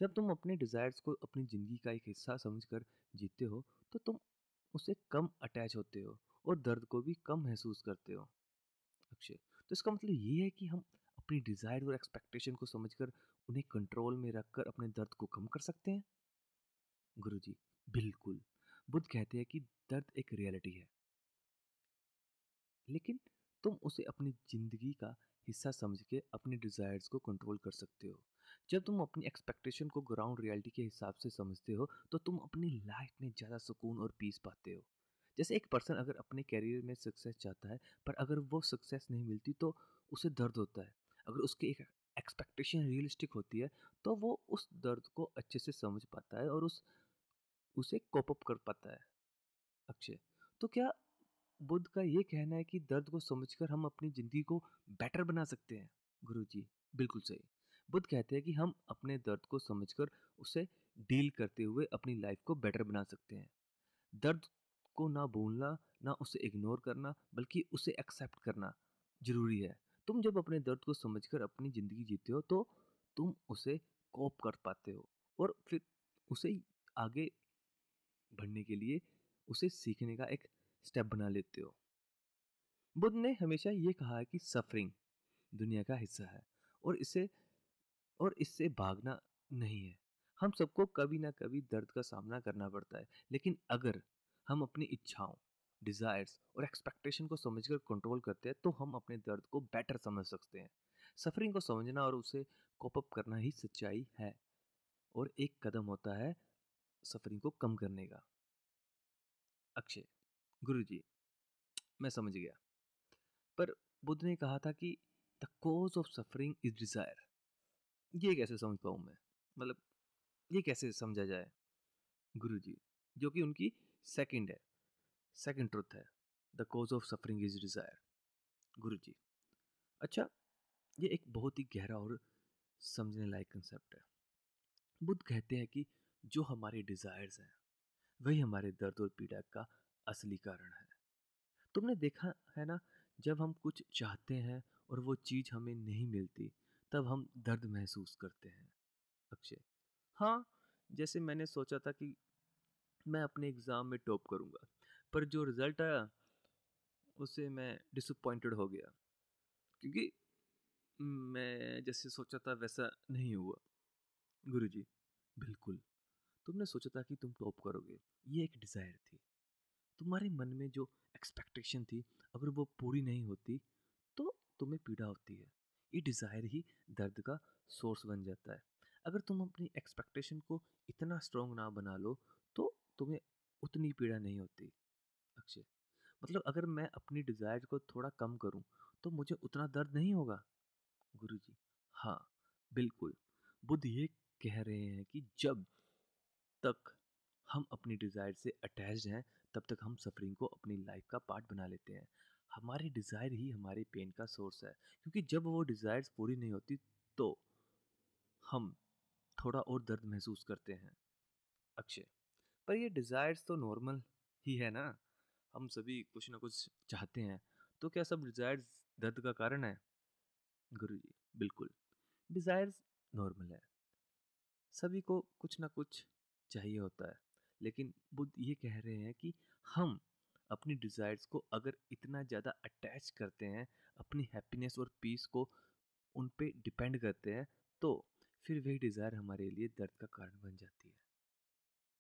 जब तुम अपने डिज़ायर्स को अपनी ज़िंदगी का एक हिस्सा समझकर जीते हो तो तुम उससे कम अटैच होते हो और दर्द को भी कम महसूस करते हो. अक्षय, तो इसका मतलब ये है कि हम अपनी डिज़ायर और एक्सपेक्टेशन को समझकर उन्हें कंट्रोल में रखकर अपने दर्द को कम कर सकते हैं? गुरुजी, बिल्कुल. बुद्ध कहते हैं कि दर्द एक रियलिटी है, लेकिन तुम उसे अपनी ज़िंदगी का हिस्सा समझ के अपने डिज़ायर्स को कंट्रोल कर सकते हो. जब तुम अपनी एक्सपेक्टेशन को ग्राउंड रियलिटी के हिसाब से समझते हो तो तुम अपनी लाइफ में ज़्यादा सुकून और पीस पाते हो. जैसे एक पर्सन अगर अपने करियर में सक्सेस चाहता है, पर अगर वो सक्सेस नहीं मिलती तो उसे दर्द होता है. अगर उसकी एक एक्सपेक्टेशन रियलिस्टिक होती है तो वो उस दर्द को अच्छे से समझ पाता है और उसे कोप अप कर पाता है. अक्षय, तो क्या बुद्ध का ये कहना है कि दर्द को समझकर हम अपनी ज़िंदगी को बेटर बना सकते हैं? गुरुजी, बिल्कुल सही. बुद्ध कहते हैं कि हम अपने दर्द को समझकर उसे डील करते हुए अपनी लाइफ को बेटर बना सकते हैं. दर्द को ना भूलना, ना उसे इग्नोर करना, बल्कि उसे एक्सेप्ट करना ज़रूरी है. तुम जब अपने दर्द को समझकर अपनी ज़िंदगी जीते हो तो तुम उसे कोप कर पाते हो और फिर उसे आगे बढ़ने के लिए उसे सीखने का एक स्टेप बना लेते हो. बुद्ध ने हमेशा ये कहा है कि सफरिंग दुनिया का हिस्सा है और इससे भागना नहीं है. हम सबको कभी ना कभी दर्द का सामना करना पड़ता है, लेकिन अगर हम अपनी इच्छाओं, डिजायर्स और एक्सपेक्टेशन को समझकर कंट्रोल करते हैं तो हम अपने दर्द को बेटर समझ सकते हैं. सफरिंग को समझना और उसे कोप अप करना ही सच्चाई है, और एक कदम होता है सफरिंग को कम करने का। अक्षय: गुरुजी, मैं समझ गया, पर बुद्ध ने कहा था कि the cause of suffering is Dzire. ये कैसे समझ पाऊं मैं? मतलब ये कैसे समझा जाए? गुरुजी: जो कि उनकी सेकंड है, सेकंड ट्रुथ है, the cause of suffering is desire. Guruji: अच्छा, ये एक बहुत ही गहरा और समझने लायक कंसेप्ट है। बुद्ध कहते हैं कि जो हमारे डिजायर्स हैं वही हमारे दर्द और पीड़ा का असली कारण है। तुमने देखा है ना, जब हम कुछ चाहते हैं और वो चीज हमें नहीं मिलती, तब हम दर्द महसूस करते हैं। अक्षय: हाँ, जैसे मैंने सोचा था कि मैं अपने एग्जाम में टॉप करूंगा, पर जो रिजल्ट आया उससे मैं डिसअपॉइंटेड हो गया, क्योंकि मैं जैसे सोचा था वैसा नहीं हुआ। गुरुजी: बिल्कुल, तुमने सोचा था कि तुम टॉप करोगे, ये एक डिजायर थी। तुम्हारे मन में जो एक्सपेक्टेशन थी, अगर वो पूरी नहीं होती तो तुम्हें पीड़ा होती है। ये डिजायर ही दर्द का सोर्स बन जाता है। अगर तुम अपनी एक्सपेक्टेशन को इतना स्ट्रांग ना बना लो तो तुम्हें उतनी पीड़ा नहीं होती। अक्षय: मतलब अगर मैं अपनी डिजायर को थोड़ा कम करूं तो मुझे उतना दर्द नहीं होगा। गुरुजी: हाँ, बिल्कुल। बुद्ध ये कह रहे हैं कि जब तक हम अपनी डिजायर से अटैच्ड हैं, तब तक हम सफरिंग को अपनी लाइफ का पार्ट बना लेते हैं। हमारी डिजायर ही हमारे पेन का सोर्स है, क्योंकि जब वो डिजायर्स पूरी नहीं होती तो हम थोड़ा और दर्द महसूस करते हैं। अक्षय: पर ये डिजायर्स तो नॉर्मल ही है ना, हम सभी कुछ ना कुछ चाहते हैं, तो क्या सब डिजायर्स दर्द का कारण है? गुरुजी: बिल्कुल, डिजायर्स नॉर्मल है, सभी को कुछ ना कुछ चाहिए होता है, लेकिन बुद्ध ये कह रहे हैं कि हम अपनी डिजायर्स को अगर इतना ज़्यादा अटैच करते हैं, अपनी हैप्पीनेस और पीस को उन पे डिपेंड करते हैं, तो फिर वही डिज़ायर हमारे लिए दर्द का कारण बन जाती है।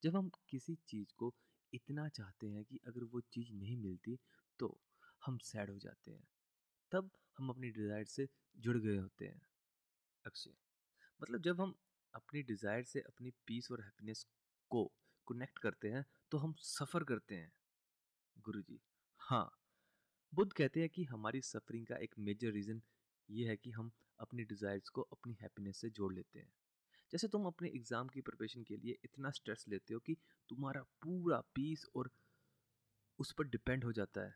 जब हम किसी चीज़ को इतना चाहते हैं कि अगर वो चीज़ नहीं मिलती तो हम सैड हो जाते हैं, तब हम अपनी डिज़ायर से जुड़ गए होते हैं। अक्षय: मतलब जब हम अपनी डिजायर से अपनी पीस और हैप्पीनेस को कनेक्ट करते हैं तो हम सफर करते हैं। गुरुजी: हाँ, बुद्ध कहते हैं कि हमारी सफरिंग का एक मेजर रीजन ये है कि हम अपनी डिजायर्स को अपनी हैप्पीनेस से जोड़ लेते हैं। जैसे तुम अपने एग्जाम की प्रिपरेशन के लिए इतना स्ट्रेस लेते हो कि तुम्हारा पूरा पीस और उस पर डिपेंड हो जाता है।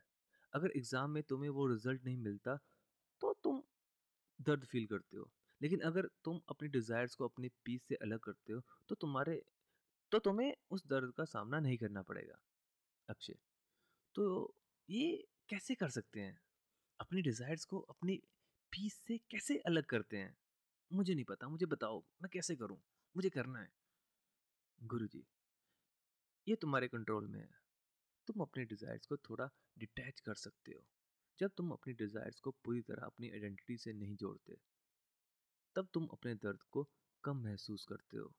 अगर एग्जाम में तुम्हें वो रिजल्ट नहीं मिलता तो तुम दर्द फील करते हो, लेकिन अगर तुम अपनी डिजायर्स को अपनी पीस से अलग करते हो तो तुम्हें उस दर्द का सामना नहीं करना पड़ेगा। अक्षय: तो ये कैसे कर सकते हैं? अपनी डिजायर्स को अपनी पीस से कैसे अलग करते हैं? मुझे नहीं पता, मुझे बताओ, मैं कैसे करूं? मुझे करना है। गुरुजी: ये तुम्हारे कंट्रोल में है। तुम अपने डिजायर्स को थोड़ा डिटैच कर सकते हो। जब तुम अपनी डिजायर्स को पूरी तरह अपनी आइडेंटिटी से नहीं जोड़ते, तब तुम अपने दर्द को कम महसूस करते हो।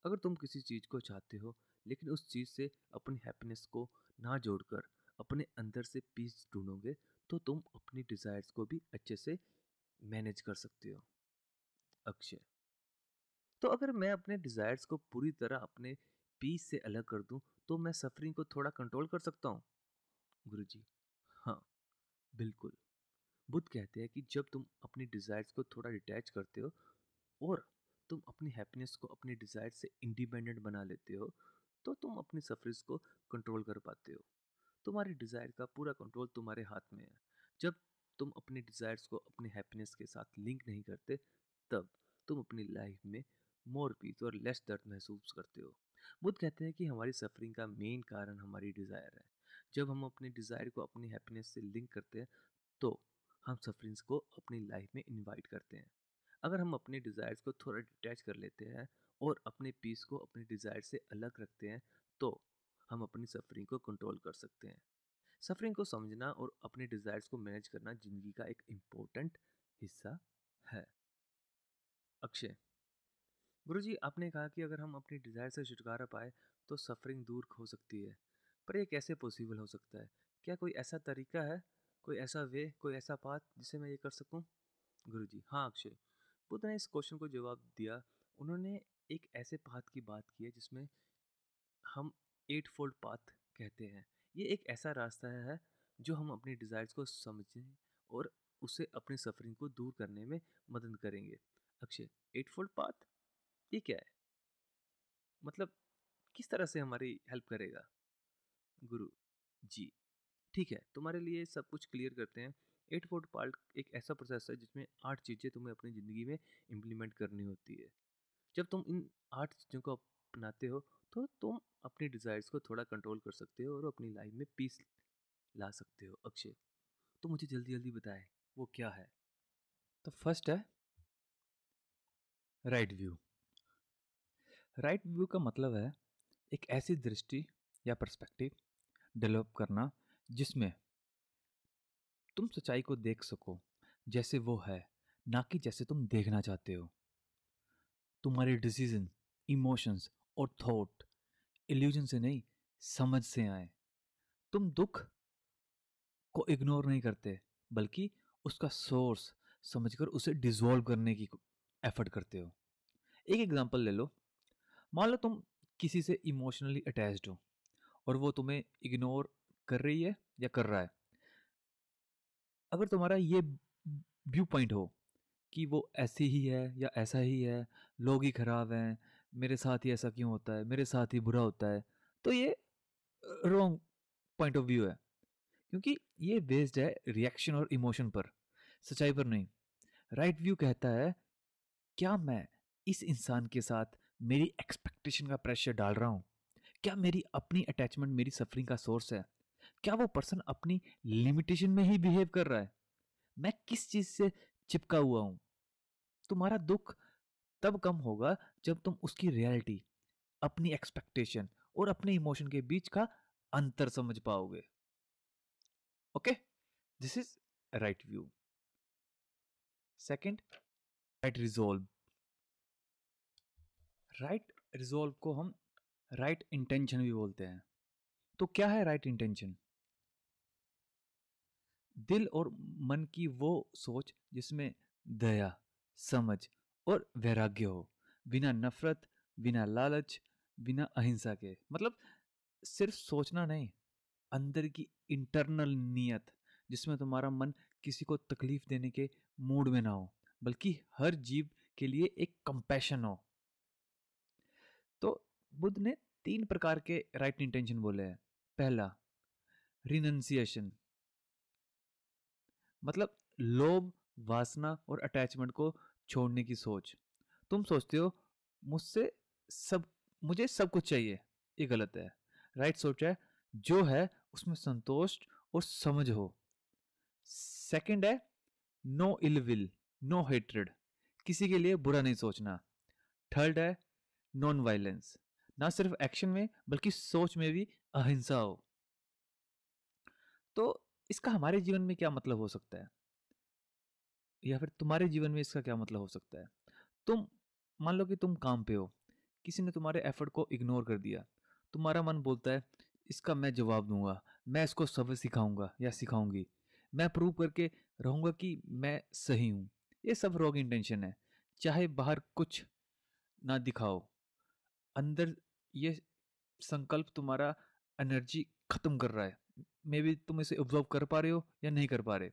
अगर तुम किसी चीज़ को चाहते हो लेकिन उस चीज़ से अपनी हैप्पीनेस को ना जोड़कर अपने अंदर से पीस ढूंढोगे, तो तुम अपनी डिज़ायर्स को भी अच्छे से मैनेज कर सकते हो। अक्षय: तो अगर मैं अपने डिज़ायर्स को पूरी तरह अपने पीस से अलग कर दूं तो मैं सफरिंग को थोड़ा कंट्रोल कर सकता हूँ। गुरुजी: हाँ, बिल्कुल। बुद्ध कहते हैं कि जब तुम अपनी डिज़ायर्स को थोड़ा डिटैच करते हो और तुम अपनी हैप्पीनेस को अपनी डिज़ायर से इंडिपेंडेंट बना लेते हो, तो तुम अपनी सफरिंग्स को कंट्रोल कर पाते हो। तुम्हारी डिज़ायर का पूरा कंट्रोल तुम्हारे हाथ में है। जब तुम अपनी डिज़ायर्स को अपनी हैप्पीनेस के साथ लिंक नहीं करते, तब तुम अपनी लाइफ में मोर पीस और लेस दर्द महसूस करते हो। बुद्ध कहते हैं कि हमारी सफरिंग का मेन कारण हमारी डिज़ायर है। जब हम अपनी डिज़ायर को अपनी हैप्पीनेस से लिंक करते हैं तो हम सफरिंग्स को अपनी लाइफ में इनवाइट करते हैं। अगर हम अपने डिज़ायर्स को थोड़ा डिटैच कर लेते हैं और अपने पीस को अपनी डिज़ायर से अलग रखते हैं, तो हम अपनी सफरिंग को कंट्रोल कर सकते हैं। सफरिंग को समझना और अपने डिज़ायर्स को मैनेज करना ज़िंदगी का एक इम्पोर्टेंट हिस्सा है। अक्षय: गुरुजी, आपने कहा कि अगर हम अपनी डिज़ायर से छुटकारा पाए तो सफरिंग दूर हो सकती है, पर यह कैसे पॉसिबल हो सकता है? क्या कोई ऐसा तरीका है, कोई ऐसा वे, कोई ऐसा पाथ जिससे मैं ये कर सकूं? गुरुजी, हाँ अक्षय, बुद्ध ने इस क्वेश्चन को जवाब दिया। उन्होंने एक ऐसे पाथ की बात की है जिसमें हम एट फोल्ड पाथ कहते हैं। ये एक ऐसा रास्ता है जो हम अपनी डिज़ायर्स को समझने और उससे अपनी सफरिंग को दूर करने में मदद करेंगे। अक्षय, एट फोल्ड पाथ ये क्या है? मतलब किस तरह से हमारी हेल्प करेगा? गुरु जी, ठीक है, तुम्हारे लिए सब कुछ क्लियर करते हैं। एट फोल्ड पार्ट एक ऐसा प्रोसेस है जिसमें 8 चीज़ें तुम्हें अपनी ज़िंदगी में इम्प्लीमेंट करनी होती है। जब तुम इन 8 चीज़ों को अपनाते हो तो तुम अपनी डिज़ायर्स को थोड़ा कंट्रोल कर सकते हो और अपनी लाइफ में पीस ला सकते हो। अक्षय, तो मुझे जल्दी जल्दी बताएं वो क्या है? तो फर्स्ट है राइट व्यू। राइट व्यू का मतलब है एक ऐसी दृष्टि या पर्सपेक्टिव डेवलप करना जिसमें तुम सच्चाई को देख सको जैसे वो है, ना कि जैसे तुम देखना चाहते हो। तुम्हारे डिसीजन, इमोशंस और थॉट इल्यूजन से नहीं, समझ से आए। तुम दुख को इग्नोर नहीं करते, बल्कि उसका सोर्स समझकर उसे डिसॉल्व करने की एफर्ट करते हो। एक एग्जांपल ले लो। मान लो तुम किसी से इमोशनली अटैच्ड हो और वो तुम्हें इग्नोर कर रही है या कर रहा है। अगर तुम्हारा ये व्यू पॉइंट हो कि वो ऐसी ही है या ऐसा ही है, लोग ही खराब हैं, मेरे साथ ही ऐसा क्यों होता है, मेरे साथ ही बुरा होता है, तो ये रॉन्ग पॉइंट ऑफ व्यू है, क्योंकि ये बेस्ड है रिएक्शन और इमोशन पर, सच्चाई पर नहीं। राइट व्यू कहता है, क्या मैं इस इंसान के साथ मेरी एक्सपेक्टेशन का प्रेशर डाल रहा हूँ? क्या मेरी अपनी अटैचमेंट मेरी सफरिंग का सोर्स है? क्या वो पर्सन अपनी लिमिटेशन में ही बिहेव कर रहा है? मैं किस चीज से चिपका हुआ हूँ? तुम्हारा दुख तब कम होगा जब तुम उसकी रियलिटी, अपनी एक्सपेक्टेशन और अपने इमोशन के बीच का अंतर समझ पाओगे। Okay, this is right view. Second, right resolve. Right resolve को हम राइट इंटेंशन भी बोलते हैं। तो क्या है राइट इंटेंशन? दिल और मन की वो सोच जिसमें दया, समझ और वैराग्य हो, बिना नफरत, बिना लालच, बिना अहिंसा के। मतलब सिर्फ सोचना नहीं, अंदर की इंटरनल नीयत जिसमें तुम्हारा मन किसी को तकलीफ देने के मूड में ना हो, बल्कि हर जीव के लिए एक कंपैशन हो। तो बुद्ध ने 3 प्रकार के राइट इंटेंशन बोले हैं। पहला, रिनंसिएशन, मतलब लोभ, वासना और अटैचमेंट को छोड़ने की सोच। तुम सोचते हो मुझसे सब मुझे सब कुछ चाहिए, ये गलत है। राइट सोच है जो है उसमें संतोष और समझ हो। सेकंड है no ill will, no hatred, किसी के लिए बुरा नहीं सोचना। थर्ड है नॉन वायलेंस, ना सिर्फ एक्शन में बल्कि सोच में भी अहिंसा हो। तो इसका हमारे जीवन में क्या मतलब हो सकता है, या फिर तुम्हारे जीवन में इसका क्या मतलब हो सकता है? तुम मान लो कि तुम काम पे हो, किसी ने तुम्हारे एफर्ट को इग्नोर कर दिया। तुम्हारा मन बोलता है इसका मैं जवाब दूंगा, मैं इसको सबक सिखाऊंगा या सिखाऊंगी, मैं प्रूव करके रहूंगा कि मैं सही हूं। ये सब रॉन्ग इंटेंशन है। चाहे बाहर कुछ ना दिखाओ, अंदर ये संकल्प तुम्हारा एनर्जी खत्म कर रहा है। मे बी तुम इसे ऑब्जर्व कर पा रहे हो या नहीं कर पा रहे।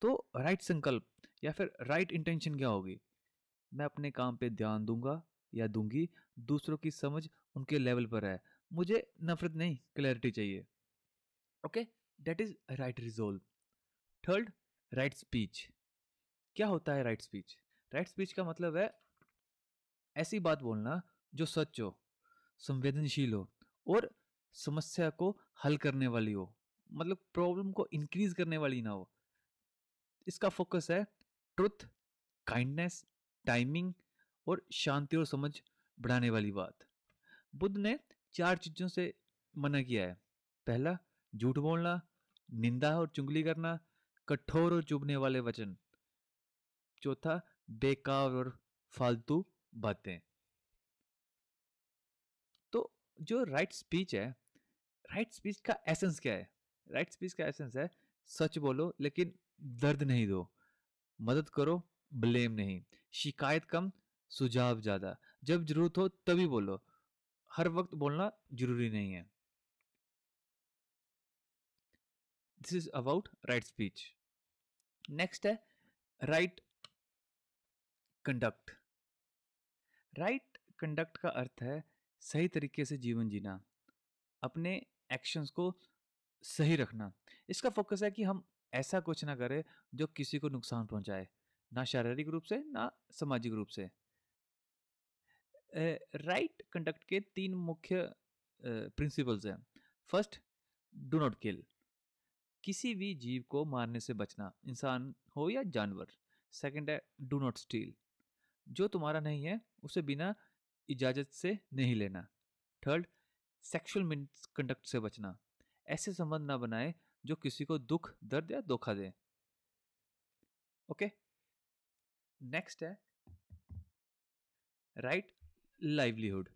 तो राइट संकल्प या फिर राइट इंटेंशन क्या होगी? मैं अपने काम पे ध्यान दूंगा या दूंगी, दूसरों की समझ उनके लेवल पर है, मुझे नफरत नहीं क्लैरिटी चाहिए। Okay, that is right resolve. Third, right speech. क्या होता है राइट स्पीच? राइट स्पीच का मतलब है ऐसी बात बोलना जो सच हो, संवेदनशील हो और समस्या को हल करने वाली हो, मतलब प्रॉब्लम को इंक्रीज करने वाली ना हो। इसका फोकस है ट्रुथ, काइंडनेस, टाइमिंग और शांति और समझ बढ़ाने वाली बात। बुद्ध ने 4 चीजों से मना किया है। पहला, झूठ बोलना, निंदा और चुगली करना, कठोर और चुभने वाले वचन। चौथा, बेकार और फालतू बातें। तो जो राइट स्पीच है, राइट स्पीच का एसेंस क्या है? राइट स्पीच का एसेंस है सच बोलो लेकिन दर्द नहीं दो, मदद करो ब्लेम नहीं, शिकायत कम, सुझाव ज्यादा। जब जरूरत हो तभी बोलो, हर वक्त बोलना जरूरी नहीं है। This is about right speech. Next है राइट कंडक्ट। राइट कंडक्ट का अर्थ है सही तरीके से जीवन जीना, अपने एक्शंस को सही रखना। इसका फोकस है कि हम ऐसा कुछ ना करें जो किसी को नुकसान पहुंचाए, ना शारीरिक रूप से ना सामाजिक रूप से। राइट कंडक्ट के तीन मुख्य प्रिंसिपल्स हैं। फर्स्ट, डू नॉट किल, किसी भी जीव को मारने से बचना, इंसान हो या जानवर। सेकंड है डू नॉट स्टील, जो तुम्हारा नहीं है उसे बिना इजाजत से नहीं लेना। थर्ड, सेक्सुअल मिसकंडक्ट से बचना, ऐसे संबंध ना बनाए जो किसी को दुख, दर्द या धोखा दे। ओके, नेक्स्ट है राइट लाइवलीहुड।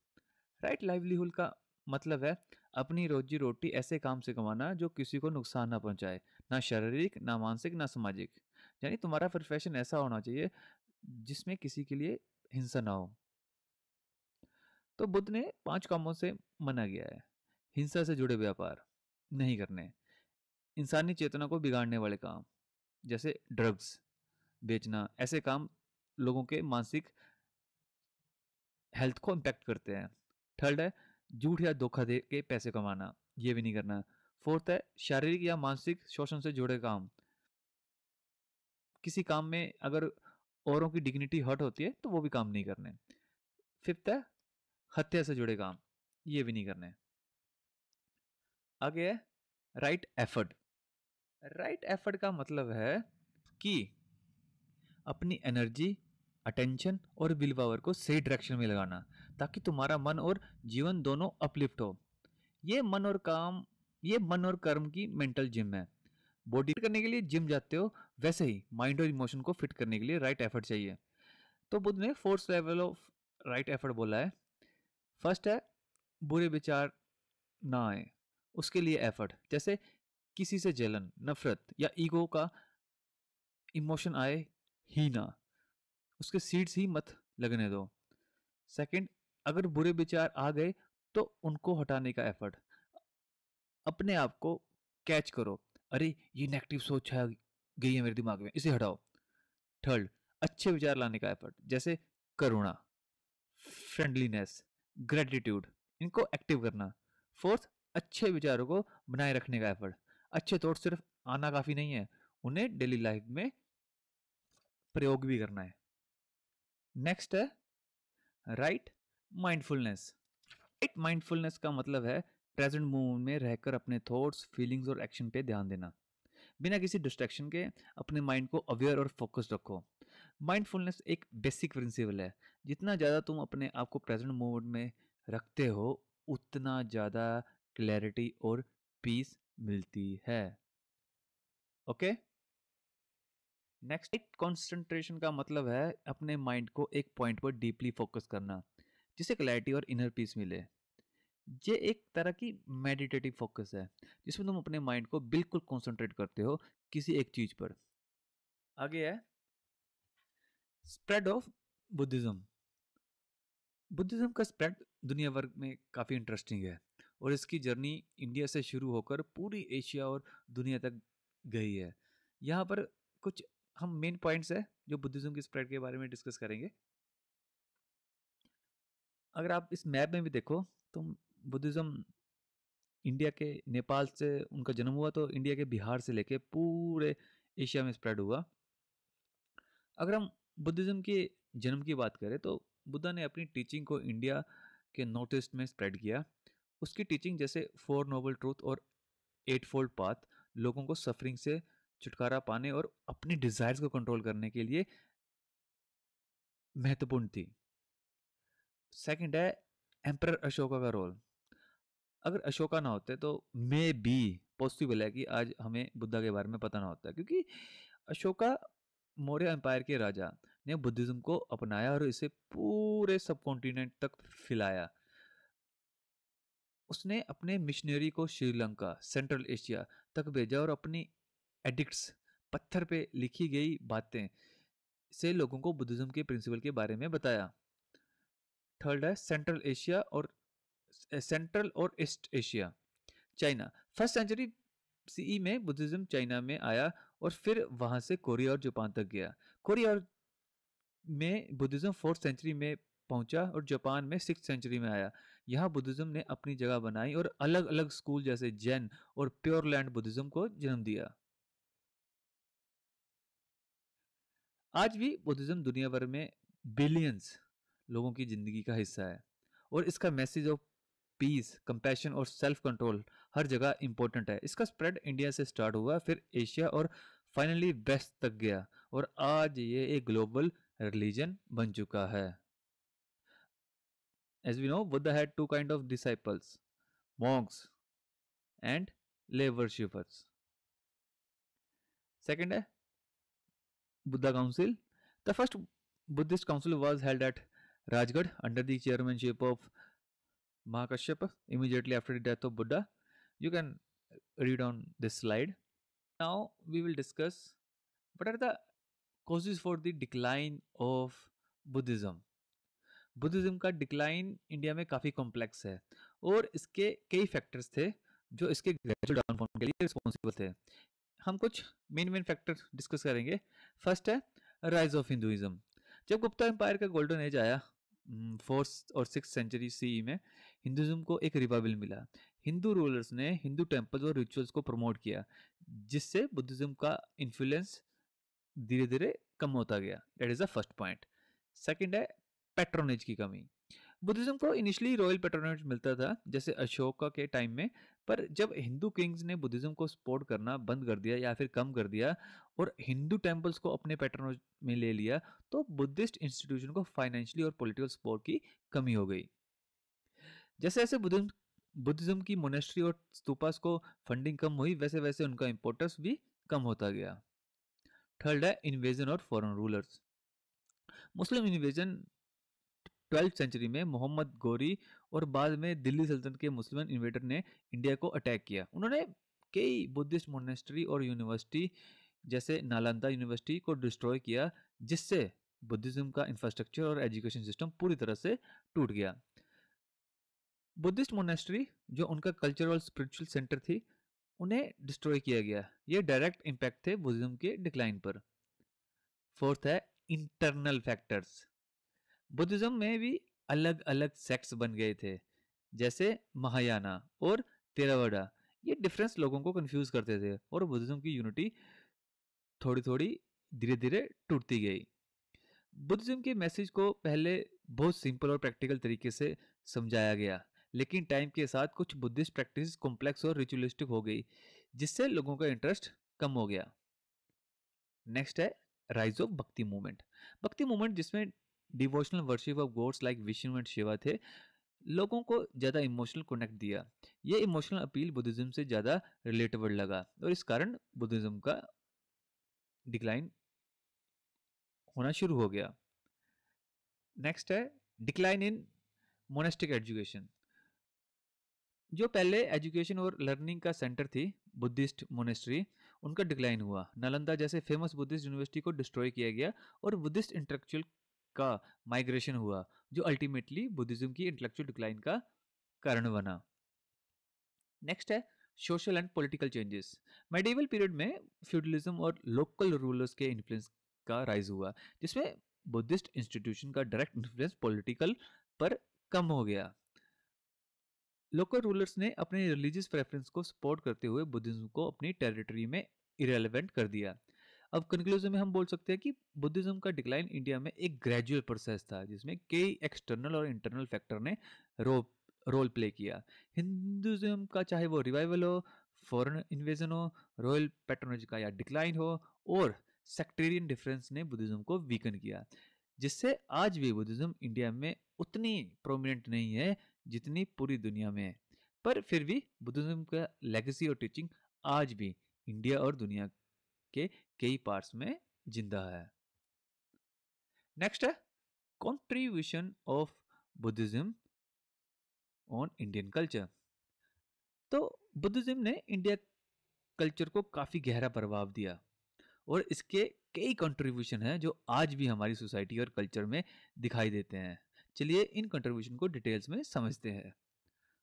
राइट लाइवलीहुड का मतलब है अपनी रोजी रोटी ऐसे काम से कमाना जो किसी को नुकसान ना पहुंचाए, ना शारीरिक ना मानसिक ना सामाजिक। यानी तुम्हारा प्रोफेशन ऐसा होना चाहिए जिसमें किसी के लिए हिंसा ना हो। तो बुद्ध ने 5 कामों से मना किया है। हिंसा से जुड़े व्यापार नहीं करने, इंसानी चेतना को बिगाड़ने वाले काम जैसे ड्रग्स बेचना, ऐसे काम लोगों के मानसिक हेल्थ को इम्पैक्ट करते हैं। थर्ड है झूठ या धोखा दे के पैसे कमाना, ये भी नहीं करना। फोर्थ है शारीरिक या मानसिक शोषण से जुड़े काम, किसी काम में अगर औरों की डिग्निटी हर्ट होती है तो वो भी काम नहीं करने। फिफ्थ है हत्या से जुड़े काम, ये भी नहीं करने। आगे है राइट एफर्ट। राइट एफर्ट का मतलब है कि अपनी एनर्जी, अटेंशन और विल पावर को सही डायरेक्शन में लगाना, ताकि तुम्हारा मन और जीवन दोनों अपलिफ्ट हो। ये मन और काम, ये मन और कर्म की मेंटल जिम है। बॉडी करने के लिए जिम जाते हो, वैसे ही माइंड और इमोशन को फिट करने के लिए राइट एफर्ट चाहिए। तो बुद्ध ने fourth level of right effort बोला है। फर्स्ट है बुरे विचार ना आए, उसके लिए एफर्ट, जैसे किसी से जलन, नफरत या ईगो का इमोशन आए ही ना, उसके सीड्स ही मत लगने दो। सेकंड, अगर बुरे विचार आ गए तो उनको हटाने का एफर्ट, अपने आप को कैच करो, अरे ये नेगेटिव सोच है गई है मेरे दिमाग में, इसे हटाओ। थर्ड, अच्छे विचार लाने का एफर्ट, जैसे करुणा, फ्रेंडलीनेस, ग्रेटिट्यूड, इनको एक्टिव करना। फोर्थ, अच्छे विचारों को बनाए रखने का एफर्ट। अच्छे थॉट सिर्फ आना काफी नहीं है, उन्हें डेली लाइफ में प्रयोग भी करना है। नेक्स्ट है राइट माइंडफुलनेस। राइट माइंडफुलनेस का मतलब है प्रेजेंट मोमेंट में रहकर अपने थॉट्स, फीलिंग्स और एक्शन पे ध्यान देना, बिना किसी डिस्ट्रैक्शन के अपने माइंड को अवेयर और फोकस्ड रखो। माइंडफुलनेस एक बेसिक प्रिंसिपल है, जितना ज़्यादा तुम अपने आप को प्रेजेंट मोमेंट में रखते हो उतना ज़्यादा क्लैरिटी और पीस मिलती है। ओके, नेक्स्ट, कॉन्सेंट्रेशन का मतलब है अपने माइंड को एक पॉइंट पर डीपली फोकस करना, जिससे क्लैरिटी और इनर पीस मिले। ये एक तरह की मेडिटेटिव फोकस है, जिसमें तुम अपने माइंड को बिल्कुल कंसंट्रेट करते हो किसी एक चीज पर। आगे है स्प्रेड ऑफ बुद्धिज्म। बुद्धिज्म का स्प्रेड दुनिया भर में काफ़ी इंटरेस्टिंग है, और इसकी जर्नी इंडिया से शुरू होकर पूरी एशिया और दुनिया तक गई है। यहाँ पर कुछ हम मेन पॉइंट्स है जो बुद्धिज्म की स्प्रेड के बारे में डिस्कस करेंगे। अगर आप इस मैप में भी देखो तो बुद्धिज्म इंडिया के नेपाल से उनका जन्म हुआ, तो इंडिया के बिहार से लेके पूरे एशिया में स्प्रेड हुआ। अगर हम बुद्धिज्म के जन्म की बात करें तो बुद्धा ने अपनी टीचिंग को इंडिया के नॉर्थ ईस्ट में स्प्रेड किया। उसकी टीचिंग जैसे फोर नोबल ट्रूथ और एट फोल्ड पाथ लोगों को सफरिंग से छुटकारा पाने और अपनी डिजायर्स को कंट्रोल करने के लिए महत्वपूर्ण थी। सेकंड है एम्परर अशोका का रोल। अगर अशोका ना होते तो मे बी पॉसिबल है कि आज हमें बुद्धा के बारे में पता ना होता, क्योंकि अशोका मौर्य एम्पायर के राजा ने बुद्धिज्म को अपनाया और इसे पूरे सब कॉन्टिनेंट तक फैलाया। उसने अपने मिशनरी को श्रीलंका, सेंट्रल एशिया तक भेजा और अपनी एडिक्ट्स, पत्थर पे लिखी गई बातें से लोगों को बुद्धिज्म के प्रिंसिपल के बारे में बताया। थर्ड है सेंट्रल और East Asia. China, first century CE में बुद्धिज्म चाइना में आया और फिर वहां से कोरिया और जापान तक गया। कोरिया में बुद्धिज्म फोर्थ सेंचुरी में पहुंचा और जापान में सिक्स सेंचुरी में आया। यहाँ बुद्धिज्म ने अपनी जगह बनाई और अलग अलग स्कूल जैसे जैन और प्योर लैंड बुद्धिज्म को जन्म दिया। आज भी बुद्धिज्म दुनिया भर में बिलियंस लोगों की जिंदगी का हिस्सा है और इसका मैसेज ऑफ पीस, कंपैशन और सेल्फ कंट्रोल हर जगह इंपॉर्टेंट है। इसका स्प्रेड इंडिया से स्टार्ट हुआ, फिर एशिया और फाइनली वेस्ट तक गया और आज ये एक ग्लोबल रिलीजन बन चुका है। As we know, Buddha had two kind of disciples, monks and lay worshippers. Second है Buddha Council. The first Buddhist council was held at Rajgarh under the chairmanship of Mahakashyapa immediately after the death of Buddha. You can read on this slide. Now we will discuss what are the causes for the decline of Buddhism. Buddhism का decline India में काफ़ी complex है और इसके कई factors थे जो इसके ग्रेजुअल डाउनफॉल के लिए रिस्पॉन्सिबल थे। हम कुछ मेन फैक्टर डिस्कस करेंगे। फर्स्ट है राइज ऑफ हिंदुइज्म। जब गुप्ता एम्पायर का गोल्डन एज आया फोर्थ और सिक्स सेंचुरी सीई में, हिंदुइज्म को एक रिवाइवल मिला। हिंदू रूलर्स ने हिंदू टेम्पल्स और रिचुअल्स को प्रमोट किया, जिससे बुद्धिज्म का इन्फ्लुएंस धीरे धीरे कम होता गया। That is the first point. Second है पैट्रोनेज की कमी। बुद्धिज्म को इनिशियली रॉयल पैट्रोनेज मिलता था जैसे अशोका के टाइम में, पर जब हिंदू किंग्स ने बुद्धिज्म को सपोर्ट करना बंद कर दिया या फिर कम कर दिया और हिंदू टेम्पल्स को अपने पैट्रोनेज में ले लिया, तो बुद्धिस्ट इंस्टीट्यूशन को फाइनेंशियली और पॉलिटिकल सपोर्ट की कमी हो गई। जैसे जैसे बुद्धिज्म की मोनेस्ट्री और स्तूपास को फंडिंग कम हुई, वैसे वैसे उनका इंपोर्टेंस भी कम होता गया। थर्ड है इन्वेजन और फॉरेन रूलर्स। मुस्लिम इन्वेजन 12th सेंचुरी में मोहम्मद गोरी और बाद में दिल्ली सल्तनत के मुस्लिम इन्वेडर ने इंडिया को अटैक किया। उन्होंने कई बुद्धिस्ट मोनेस्ट्री और यूनिवर्सिटी जैसे नालंदा यूनिवर्सिटी को डिस्ट्रॉय किया, जिससे बुद्धिज्म का इंफ्रास्ट्रक्चर और एजुकेशन सिस्टम पूरी तरह से टूट गया। बुद्धिस्ट मोनेस्ट्री जो उनका कल्चरल और स्पिरिचुअल सेंटर थी, उन्हें डिस्ट्रॉय किया गया। ये डायरेक्ट इम्पैक्ट थे बुद्धिज्म के डिक्लाइन पर। फोर्थ है इंटरनल फैक्टर्स। बुद्धिज्म में भी अलग अलग सेक्ट्स बन गए थे, जैसे महायाना और तेरावड़ा। ये डिफरेंस लोगों को कंफ्यूज करते थे और बुद्धिज्म की यूनिटी थोड़ी थोड़ी धीरे धीरे टूटती गई। बुद्धिज्म के मैसेज को पहले बहुत सिंपल और प्रैक्टिकल तरीके से समझाया गया, लेकिन टाइम के साथ कुछ बुद्धिस्ट प्रैक्टिस कॉम्प्लेक्स और रिचुअलिस्टिक हो गई, जिससे लोगों का इंटरेस्ट कम हो गया। नेक्स्ट है rise of bhakti movement. Bhakti movement जिसमें devotional worship of gods like Vishnu and Shiva थे, लोगों को ज़्यादा इमोशनल कनेक्ट दिया। ये इमोशनल अपील बुद्धिज्म से ज़्यादा रिलेटेबल लगा और इस कारण बुद्धिज्म का डिक्लाइन होना शुरू हो गया। नेक्स्ट है डिक्लाइन इन मोनेस्टिक एजुकेशन। जो पहले एजुकेशन और लर्निंग का सेंटर थी बुद्धिस्ट मोनेस्ट्री, उनका डिक्लाइन हुआ। नालंदा जैसे फेमस बुद्धिस्ट यूनिवर्सिटी को डिस्ट्रॉय किया गया और बुद्धिस्ट इंटेलेक्चुअल का माइग्रेशन हुआ, जो अल्टीमेटली बुद्धिज्म की इंटेलेक्चुअल डिक्लाइन का कारण बना। नेक्स्ट है social and political changes. Medieval period में फ्यूडलिज्म और लोकल रूलर्स के इन्फ्लुएंस का राइज हुआ, जिसमें बुद्धिस्ट इंस्टीट्यूशन का डायरेक्ट इन्फ्लुएंस पॉलिटिकल पर कम हो गया। लोकल रूलर्स ने अपने रिलीजियस प्रेफरेंस को सपोर्ट करते हुए बुद्धिज्म को अपनी टेरिटरी में इरेलेवेंट कर दिया। अब कंक्लूजन में हम बोल सकते हैं कि बुद्धिज्म का डिक्लाइन इंडिया में एक ग्रेजुअल प्रोसेस था, जिसमें कई एक्सटर्नल और इंटरनल फैक्टर ने रोल प्ले किया। हिंदुइज्म का चाहे वो रिवाइवल हो, फॉरेन इन्वेजन हो, रॉयल पैट्रोनेज का या डिक्लाइन हो, और सेक्टेरियन डिफरेंस ने बुद्धिज्म को वीकन किया, जिससे आज भी बुद्धिज्म इंडिया में उतनी प्रोमिनेंट नहीं है जितनी पूरी दुनिया में है। पर फिर भी बुद्धिज्म का लेगेसी और टीचिंग आज भी इंडिया और दुनिया के कई पार्ट्स में जिंदा है। नेक्स्ट है contribution of Buddhism on Indian culture. तो बुद्धिज्म ने इंडिया कल्चर को काफी गहरा प्रभाव दिया और इसके कई कंट्रीब्यूशन हैं जो आज भी हमारी सोसाइटी और कल्चर में दिखाई देते हैं। चलिए इन कंट्रीब्यूशन को डिटेल्स में समझते हैं।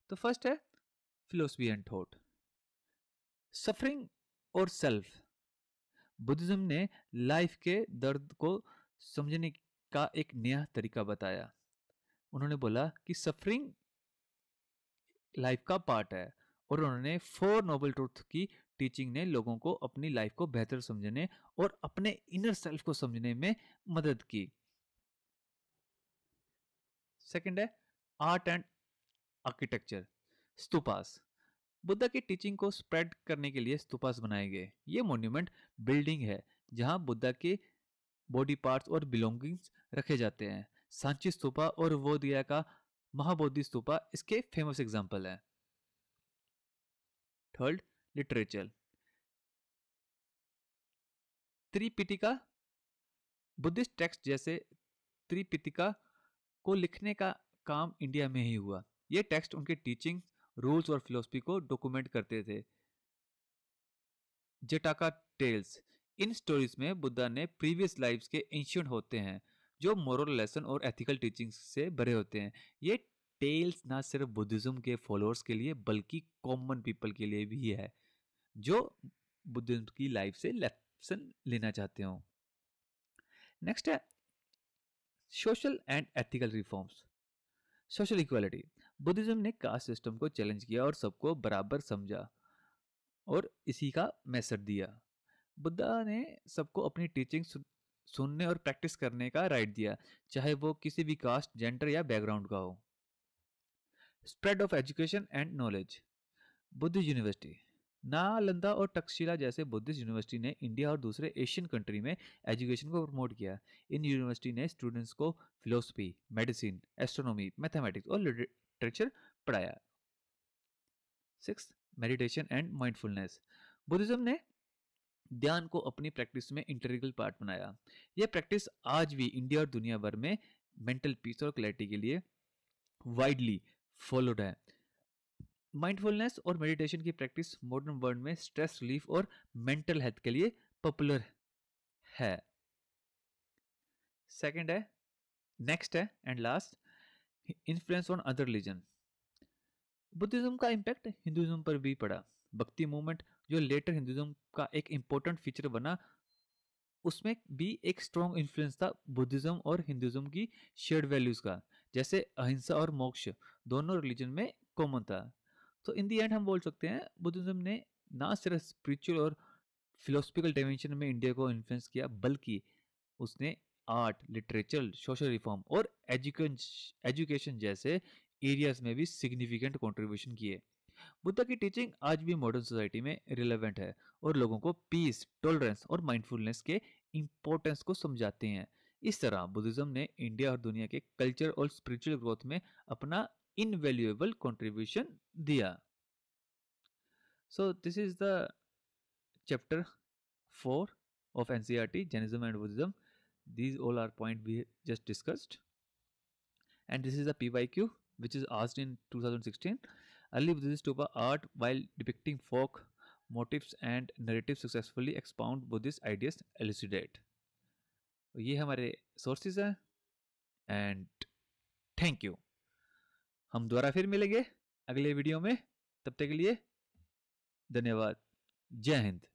तो फर्स्ट है फिलोसफी एंड थॉट। सफरिंग और सेल्फ। बुद्धिज्म ने लाइफ के दर्द को समझने का एक नया तरीका बताया। उन्होंने बोला कि सफरिंग लाइफ का पार्ट है, और उन्होंने फोर नोबल ट्रूथ की टीचिंग ने लोगों को अपनी लाइफ को बेहतर समझने और अपने इनर सेल्फ को समझने में मदद की। सेकंड है art and architecture. Stupas. Buddha की टीचिंग को स्प्रेड करने के लिए स्तूपास बनाए गए। ये मॉन्यूमेंट बिल्डिंग है जहां बुद्धा के बॉडी पार्ट्स और बिलोंगिंग्स रखे जाते हैं। सांची स्तूपा और बोधिया का महाबोधि स्तूपा इसके फेमस एग्जाम्पल है। Third, literature. Tripitaka. Buddhist text जैसे त्रिपिटिका को लिखने का काम इंडिया में ही हुआ। ये टेक्स्ट उनके टीचिंग, रूल्स और फिलोसफी को डॉक्यूमेंट करते थे। जटाका टेल्स। इन स्टोरीज में बुद्धा ने प्रीवियस लाइफ्स के एंशियंट होते हैं जो मोरल लेसन और एथिकल टीचिंग्स से भरे होते हैं। ये टेल्स ना सिर्फ बुद्धिज्म के फॉलोअर्स के लिए बल्कि कॉमन पीपल के लिए भी है जो बुद्धिज्म की लाइफ से लेसन लेना चाहते हो। नेक्स्ट है social and ethical reforms. Social equality. Buddhism ने कास्ट सिस्टम को चैलेंज किया और सबको बराबर समझा और इसी का मैसेज दिया। बुद्धा ने सबको अपनी टीचिंग सुनने और प्रैक्टिस करने का राइट दिया, चाहे वो किसी भी कास्ट, जेंडर या बैकग्राउंड का हो। Spread of education and knowledge. Buddhist university. Nalanda और तक्षशिला जैसे बुद्धिस्ट यूनिवर्सिटी ने इंडिया और दूसरे एशियन कंट्री में एजुकेशन को प्रमोट किया। इन यूनिवर्सिटी ने स्टूडेंट्स को फिलोसफी, मेडिसिन, एस्ट्रोनॉमी, मैथमेटिक्स और लिटरेचर पढ़ाया। Six, meditation and mindfulness. Buddhism ने ध्यान को अपनी प्रैक्टिस में इंटीग्रल पार्ट बनाया। यह प्रैक्टिस आज भी इंडिया और दुनिया भर में मेंटल पीस और क्लैरिटी के लिए वाइडली फॉलोड है। माइंडफुलनेस और मेडिटेशन की प्रैक्टिस मॉडर्न वर्ल्ड में स्ट्रेस रिलीफ और मेंटल हेल्थ के लिए पॉपुलर है। सेकंड है, नेक्स्ट है and last, influence on other religion. Buddhism का इम्पैक्ट हिंदुइज्म पर भी पड़ा। भक्ति मूवमेंट जो लेटर हिंदुइज्म का एक इंपॉर्टेंट फीचर बना, उसमें भी एक स्ट्रॉन्ग इन्फ्लुएंस था बुद्धिज्म और हिंदुइज्म की शेयर्ड वैल्यूज का, जैसे अहिंसा और मोक्ष दोनों रिलीजन में कॉमन था। तो इन दी एंड हम बोल सकते हैं बुद्धिज्म ने ना सिर्फ स्पिरिचुअल और फिलोसफिकल डायमेंशन में इंडिया को इन्फ्लुएंस किया, बल्कि उसने आर्ट, लिटरेचर, सोशल रिफॉर्म और एजुकेशन जैसे एरियाज में भी सिग्निफिकेंट कंट्रीब्यूशन किए। बुद्धा की टीचिंग आज भी मॉडर्न सोसाइटी में रिलेवेंट है और लोगों को पीस, टॉलरेंस और माइंडफुलनेस के इंपॉर्टेंस को समझाते हैं। इस तरह बुद्धिज्म ने इंडिया और दुनिया के कल्चर और स्पिरिचुअल ग्रोथ में अपना इनवैल्यूएबल कंट्रीब्यूशन दिया। So this is the chapter 4 of NCERT, Jainism and Buddhism. These all are points we just discussed. And this is a PYQ which is asked in 2016. Early Buddhist stupa art, while depicting folk motifs and narratives, successfully expound Buddhist ideas, elucidate. तो ये हमारे sources हैं and thank you. हम दोबारा फिर मिलेंगे अगले video में, तब तक के लिए धन्यवाद। जय हिंद।